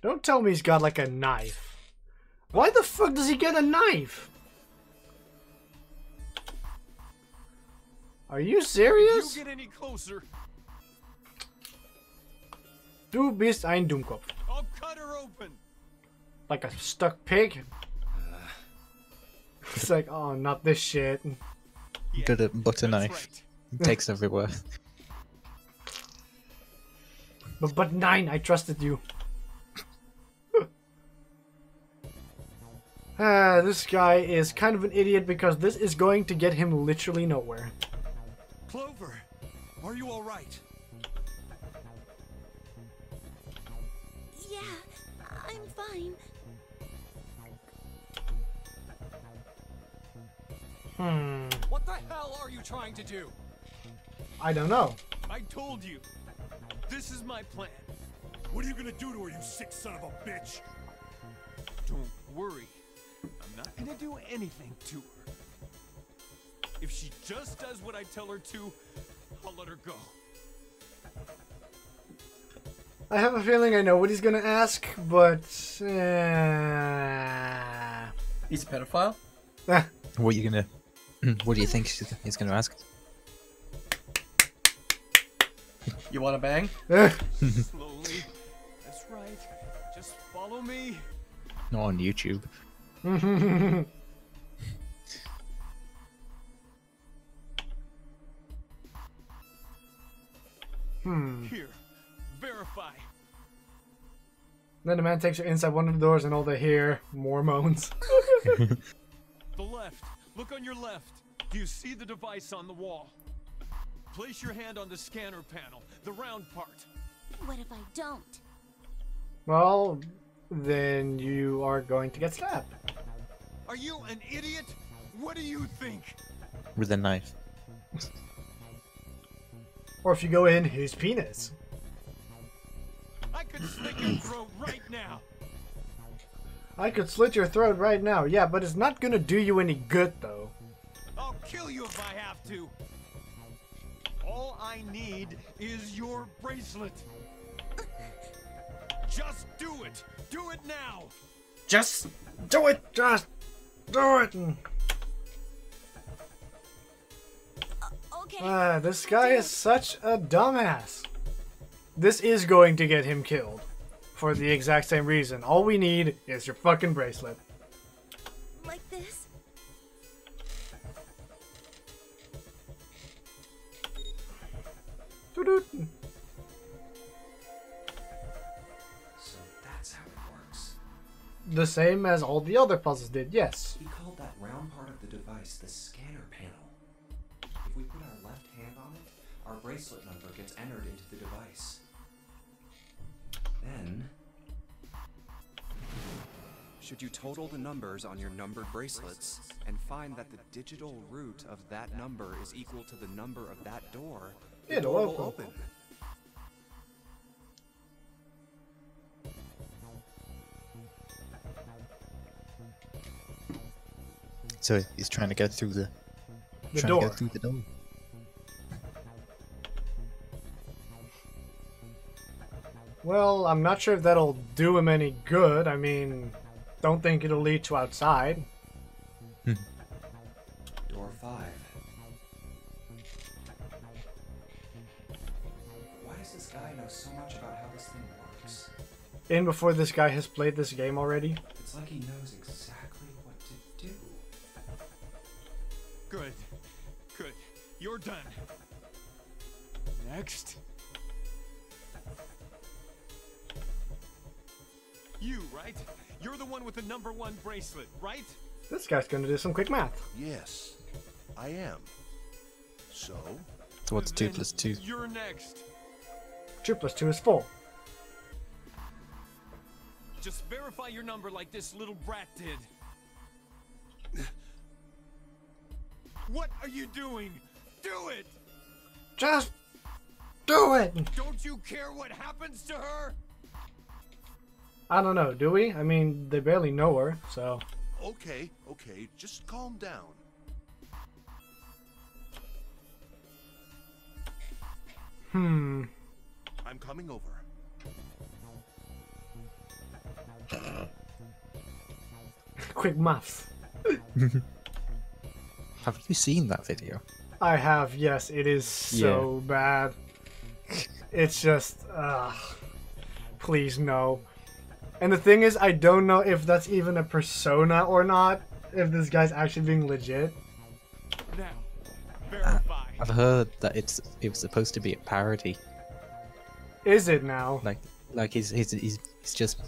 Don't tell me he's got like a knife. Why the fuck does he get a knife? Are you serious? If you get any closer, Du bist ein Dummkopf. I'll cut her open. Like a stuck pig? It's like, oh, not this shit. Got a butter knife. It takes everywhere. But 9, I trusted you. This guy is kind of an idiot because this is going to get him literally nowhere. Clover, are you all right? Yeah, I'm fine. What the hell are you trying to do? I don't know. I told you. This is my plan. What are you gonna do to her, you sick son of a bitch? Don't worry. I'm not gonna do anything to her. If she just does what I tell her to, I'll let her go. I have a feeling I know what he's gonna ask, but... He's a pedophile? What are you gonna... What do you think he's gonna ask? You wanna bang? Slowly. That's right. Just follow me. Not on YouTube. Here. Verify. Then the man takes her inside one of the doors and all they hear, more moans. The left. Look on your left. Do you see the device on the wall? Place your hand on the scanner panel, the round part. What if I don't? Well, then you are going to get slapped. Are you an idiot? What do you think? With a knife. Or if you go in his penis. I could slit your throat right now. I could slit your throat right now, yeah, but it's not gonna do you any good though. I'll kill you if I have to. All I need is your bracelet. Just do it. Do it now. Just do it! Just do it! Okay. This guy is such a dumbass. This is going to get him killed. For the exact same reason. All we need is your fucking bracelet. Like this? Doo-doo. So that's how it works. The same as all the other puzzles did, yes. He called that round part of the device the scanner panel. If we put our left hand on it, our bracelet number gets entered into the device. Then... should you total the numbers on your numbered bracelets and find that the digital root of that number is equal to the number of that door, the door will open. So he's trying to get through the door. To get through the door. Well, I'm not sure if that'll do him any good. I mean, don't think it'll lead to outside. Door 5. Why does this guy know so much about how this thing works? In before this guy has played this game already. It's like he knows exactly what to do. Good. Good. You're done. Next. You, right? You're the one with the number 1 bracelet, right? This guy's gonna do some quick math. Yes, I am. So? So what's 2 plus 2? You're next. 2 plus 2 is 4. Just verify your number like this little brat did. What are you doing? Do it! Just do it! Don't you care what happens to her? I don't know, do we? I mean, they barely know her, so... Okay, just calm down. I'm coming over. Quick maths. Have you seen that video? I have, yes. It is so bad. It's just... please, no. And the thing is, I don't know if that's even a persona or not. If this guy's actually being legit. Now, verify. I've heard that it was supposed to be a parody. Is it now? Like he's just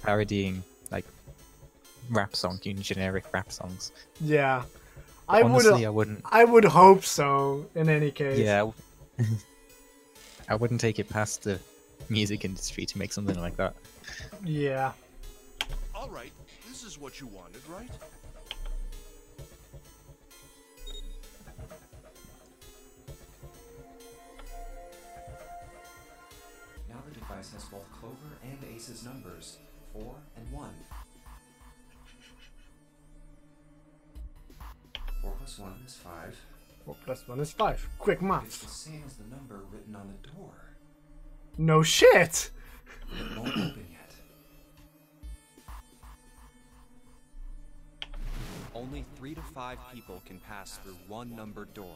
parodying like rap songs, generic rap songs. Yeah. Honestly, I wouldn't. I would hope so. In any case. Yeah. I wouldn't take it past the music industry to make something like that. Yeah. All right, this is what you wanted, right? Now the device has both Clover and Ace's numbers, 4 and 1. 4 plus 1 is 5. 4 plus 1 is 5. Quick math. It's the same as the number written on the door. No shit! It won't open yet. Only 3 to 5 people can pass through one numbered door.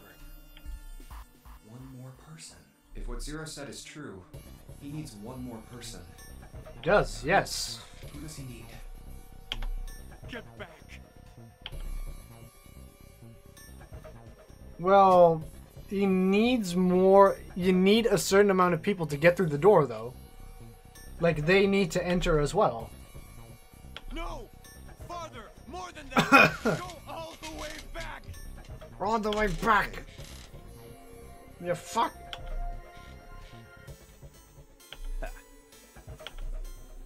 One more person. If what Zero said is true, he needs one more person. He does, yes. Who does he need? Get back. Well, he needs more. You need a certain amount of people to get through the door, though. Like, they need to enter as well. No! Farther! More than that! Go all the way back! All the way back! You fuck!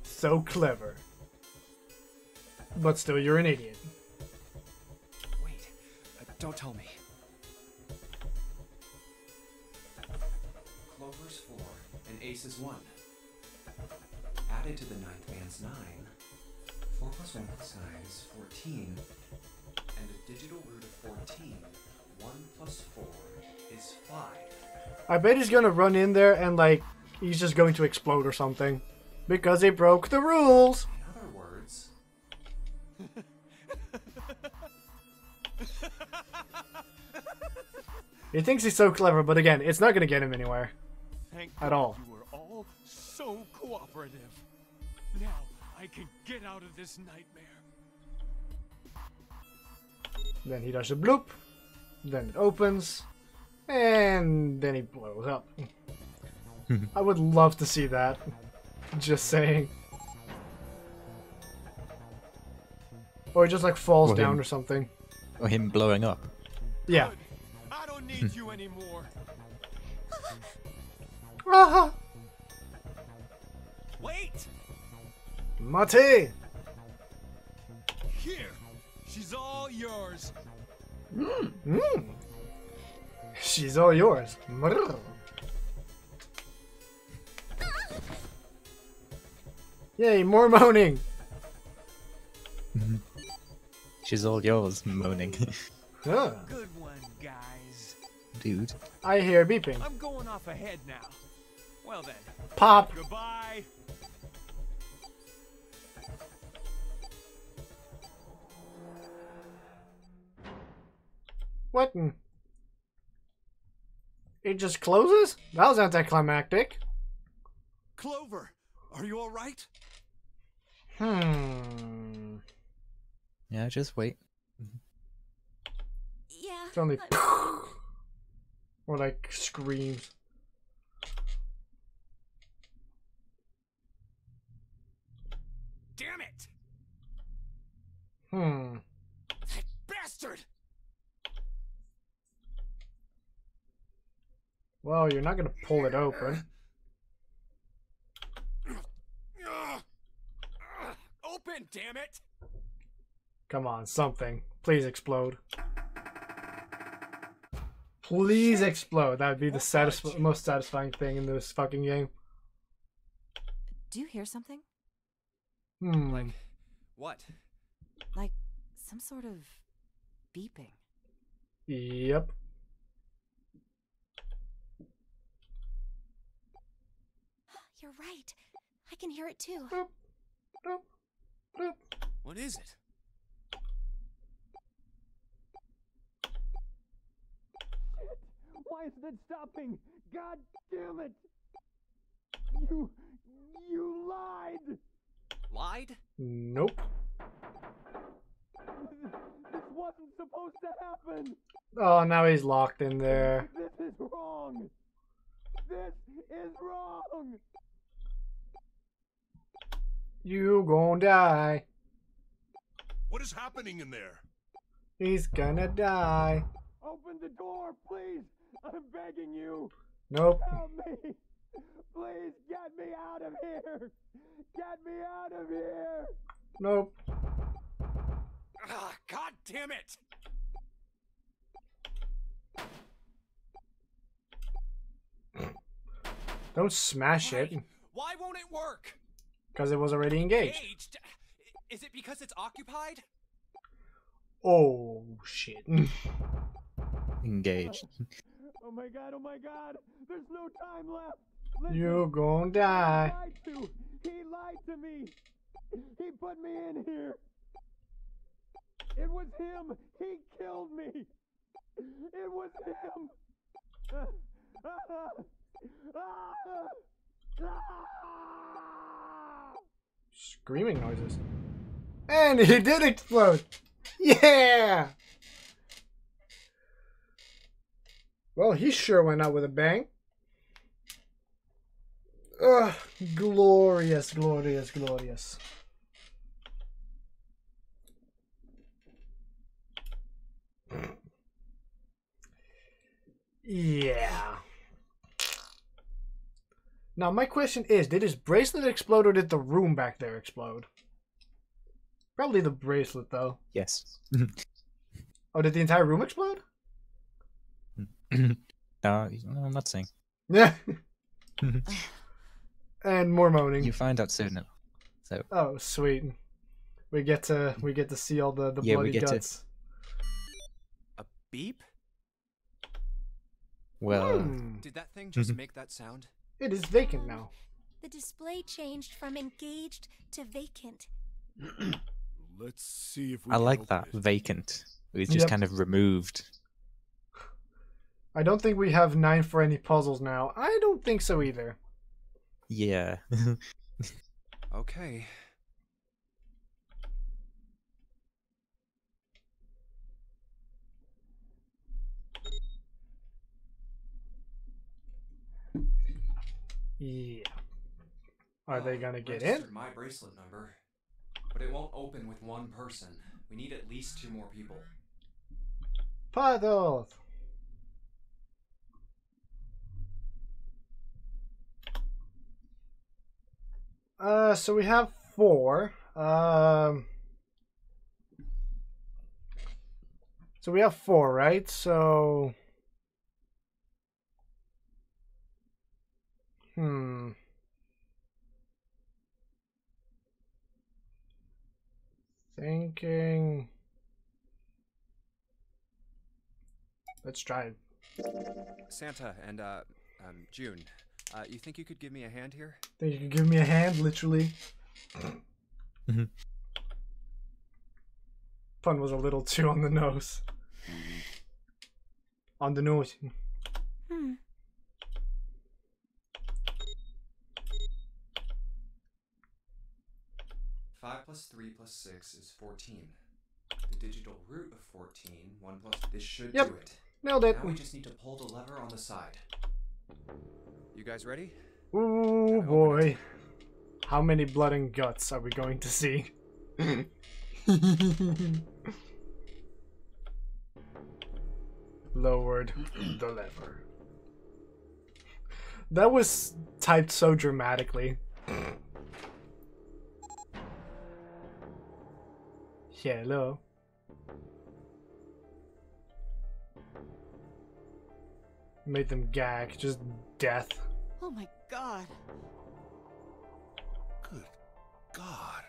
So clever. But still, you're an idiot. Wait, don't tell me. Clover's 4 and Ace is 1. Added to the 9th man's 9. 4 plus 1 plus 9 is 14. And a digital root of 14, 1 plus 4 is 5. I bet he's gonna run in there and, like, he's just going to explode or something. Because he broke the rules! In other words... He thinks he's so clever, but again, it's not gonna get him anywhere. Thank At God all. You were all so cooperative. Now I can get out of this nightmare. Then he does a bloop. Then it opens. And then he blows up. I would love to see that. Just saying. Or he just like falls Or down him. or something. Or him blowing up. Yeah. I don't need you anymore. Aha! Wait! Mate! Here, she's all yours. She's all yours. Brrr. Yay, more moaning. She's all yours, moaning. Huh. Good one, guys. Dude. I hear beeping. I'm going off ahead now. Well then. Pop. Goodbye. What? It just closes? That was anticlimactic. Clover, are you all right? Yeah, just wait. Yeah. It's only or like screams. Damn it! That bastard! Well, you're not gonna pull it open. Open, damn it! Come on, something. Please explode. Please explode. That would be the most satisfying thing in this fucking game. Do you hear something? Like, what? Like some sort of beeping. Yep. You're right. I can hear it too. What is it? Why isn't it stopping? God damn it! You lied! Lied? Nope. This wasn't supposed to happen! Oh, now he's locked in there. This is wrong! This is wrong! You gon' die. What is happening in there? He's gonna die. Open the door, please! I'm begging you! Nope. Help me! Please get me out of here! Get me out of here! Nope. God damn it! Don't smash it. Why won't it work? Because it was already engaged. Engaged? Is it because it's occupied? Oh, shit. Engaged. Oh my god! There's no time left! Listen, You gon' die. He lied to me! He put me in here! It was him! He killed me! It was him! Screaming noises. And he did explode! Yeah! Well, he sure went out with a bang. Ugh, glorious, glorious, glorious. Yeah. Now, my question is, did his bracelet explode or did the room back there explode? Probably the bracelet, though. Yes. Oh, did the entire room explode? No, I'm not saying. Yeah. And more moaning. You find out soon enough. So. Oh, sweet. We get to see all the bloody guts. A beep? Well. Did that thing just make that sound? It is vacant now. The display changed from engaged to vacant. Let's see if we I can like open that. it. Vacant. It's just kind of removed. I don't think we have 9 for any puzzles now. I don't think so either. Yeah. Okay. Yeah. Are they gonna get Registered in? my bracelet number, but it won't open with one person. We need at least 2 more people. Puzzles! So we have 4. So we have 4, right? So... Thinking... Let's try it. Santa and, June, you think you could give me a hand here? Think you could give me a hand, literally? Pun was a little too on the nose. On the nose. 5 plus 3 plus 6 is 14. The digital root of 14, 1 plus... This should do it. Nailed it. Now we just need to pull the lever on the side. You guys ready? Ooh boy. How many blood and guts are we going to see? Lowered the lever. That was typed so dramatically. Hello. Made them gag. Just death. Oh my god. Good God.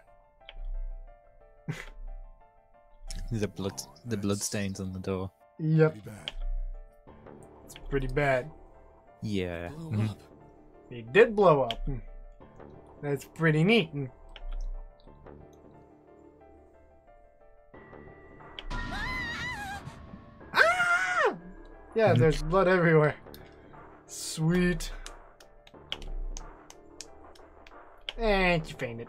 The blood stains on the door. Yep. Pretty bad. It's pretty bad. Yeah. Blew up. He did blow up. That's pretty neat. Ah! Yeah, there's blood everywhere. Sweet. And you fainted.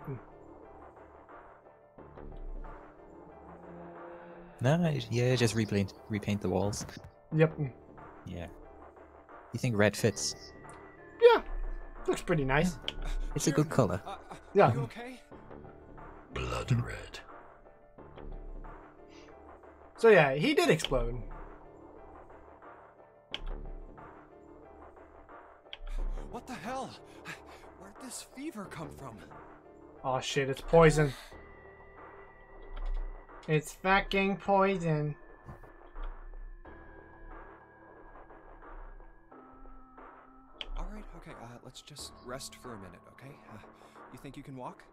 No, yeah, just repaint the walls. Yep. Yeah. You think red fits? Yeah. Looks pretty nice. It's a good color. Yeah. You okay? Blood red. So yeah, he did explode. What the hell? Where'd this fever come from? Oh shit, it's poison. It's fucking poison. Alright, okay, let's just rest for a minute, okay? You think you can walk?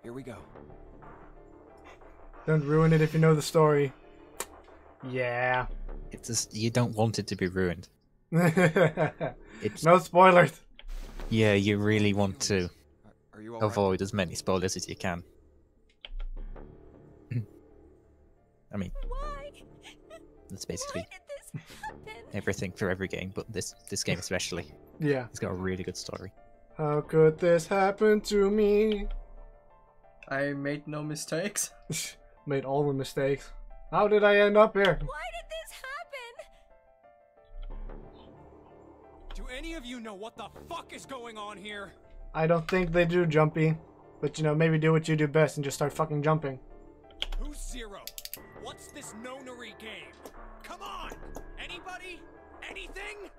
Here we go. Don't ruin it if you know the story. Yeah. It's just, you don't want it to be ruined. No spoilers. Yeah, you really want to Are you all right? avoid as many spoilers as you can. I mean, Why? that's basically Why did this happen? everything for every game, but this game especially. Yeah. It's got a really good story. How could this happen to me? I made no mistakes. Made all the mistakes. How did I end up here? Why did this happen? Do any of you know what the fuck is going on here? I don't think they do, Jumpy. But you know, maybe do what you do best and just start fucking jumping. Who's Zero? What's this Nonary game? Come on! Anybody? Anything?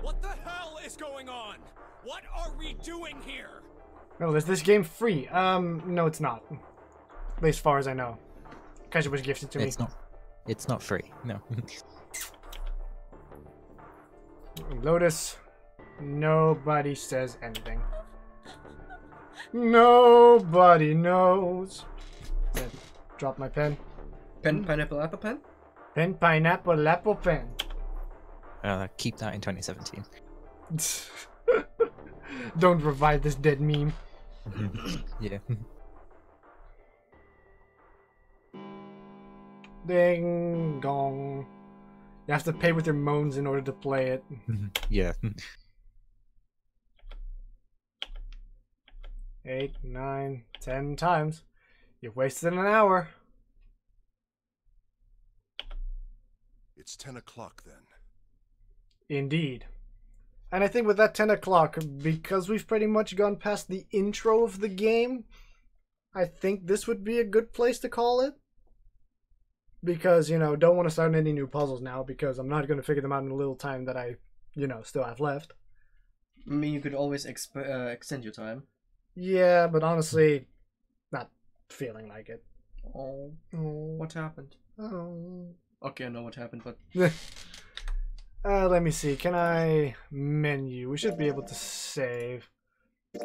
What the hell is going on? What are we doing here? No, is this game free? No, it's not. At least as far as I know. Because it was gifted to me. It's not free, no. Lotus, nobody says anything. Nobody knows. Drop my pen. Pen, pineapple, apple pen? Pen, pineapple, apple pen. Keep that in 2017. Don't revive this dead meme. Yeah. Ding dong. You have to pay with your moans in order to play it. Yeah. 8, 9, 10 times. You've wasted an hour. It's 10 o'clock then. Indeed. And I think with that 10 o'clock, because we've pretty much gone past the intro of the game, I think this would be a good place to call it. because, you know, don't want to start any new puzzles now because I'm not going to figure them out in the little time that I, you know, still have left. I mean, you could always extend your time. Yeah, but honestly, not feeling like it. Oh, what happened? Oh. Okay, I know what happened, but... let me see. Can I menu? We should be able to save. Yes.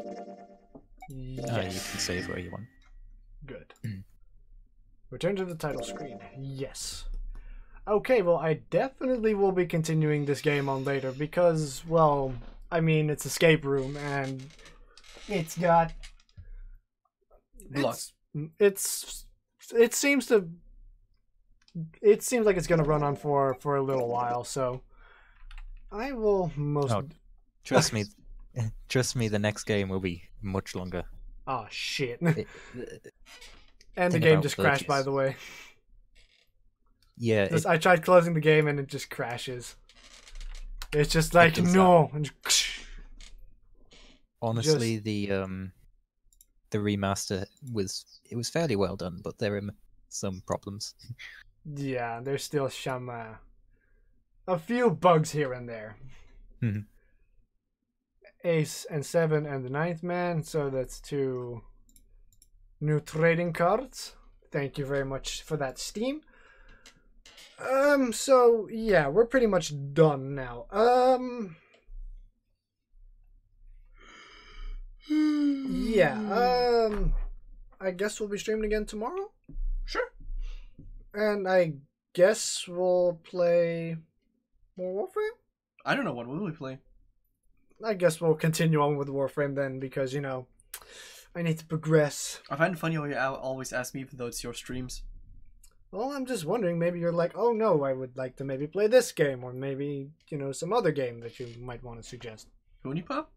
You can save where you want. Good. Return to the title screen. Yes. Okay, well, I definitely will be continuing this game on later because, well, I mean, it's escape room and it's got... Blocks. It seems like it's gonna run on for a little while, so I will most... Oh, trust me. Trust me, the next game will be much longer. Oh, shit. And the game just crashed, by the way. Yeah. I tried closing the game and it just crashes. It's just like, no. Honestly, the remaster was fairly well done, but there are some problems. Yeah, there's still some a few bugs here and there. Ace and 7 and the 9th man, so that's 2 new trading cards. Thank you very much for that, Steam. So yeah, we're pretty much done now. Yeah, I guess we'll be streaming again tomorrow? Sure. And I guess we'll play more Warframe? I don't know, what will we play? I guess we'll continue on with Warframe then, because, you know, I need to progress. I find it funny how you always ask me, even though it's your streams. Well, I'm just wondering, maybe you're like, oh no, I would like to maybe play this game, or maybe, you know, some other game that you might want to suggest. Honeypop?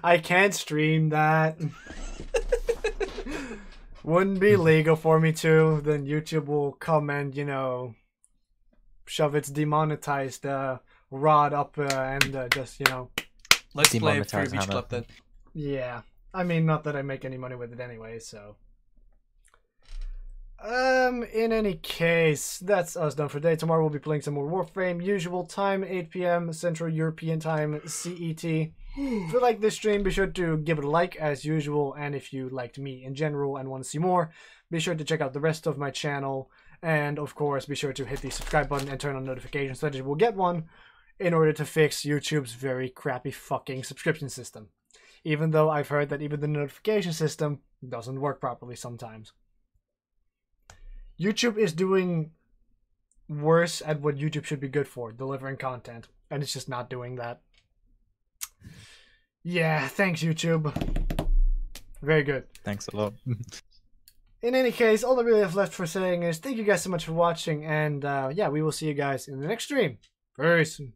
I can't stream that. Wouldn't be legal for me to. Then YouTube will come and, you know, shove its demonetized rod up and just, you know. Let's play Free Beach Club then. Yeah. I mean, not that I make any money with it anyway, so. In any case, that's us done for today. Tomorrow we'll be playing some more Warframe. Usual time, 8 p.m. Central European Time, CET. If you like this stream, be sure to give it a like as usual. And if you liked me in general and want to see more, be sure to check out the rest of my channel. And of course, be sure to hit the subscribe button and turn on notifications so that you will get one in order to fix YouTube's very crappy fucking subscription system. Even though I've heard that even the notification system doesn't work properly sometimes. YouTube is doing worse at what YouTube should be good for, delivering content. And it's just not doing that. Yeah, thanks YouTube. Very good. Thanks a lot. In any case, all I really have left for saying is thank you guys so much for watching. And yeah, we will see you guys in the next stream. Very soon.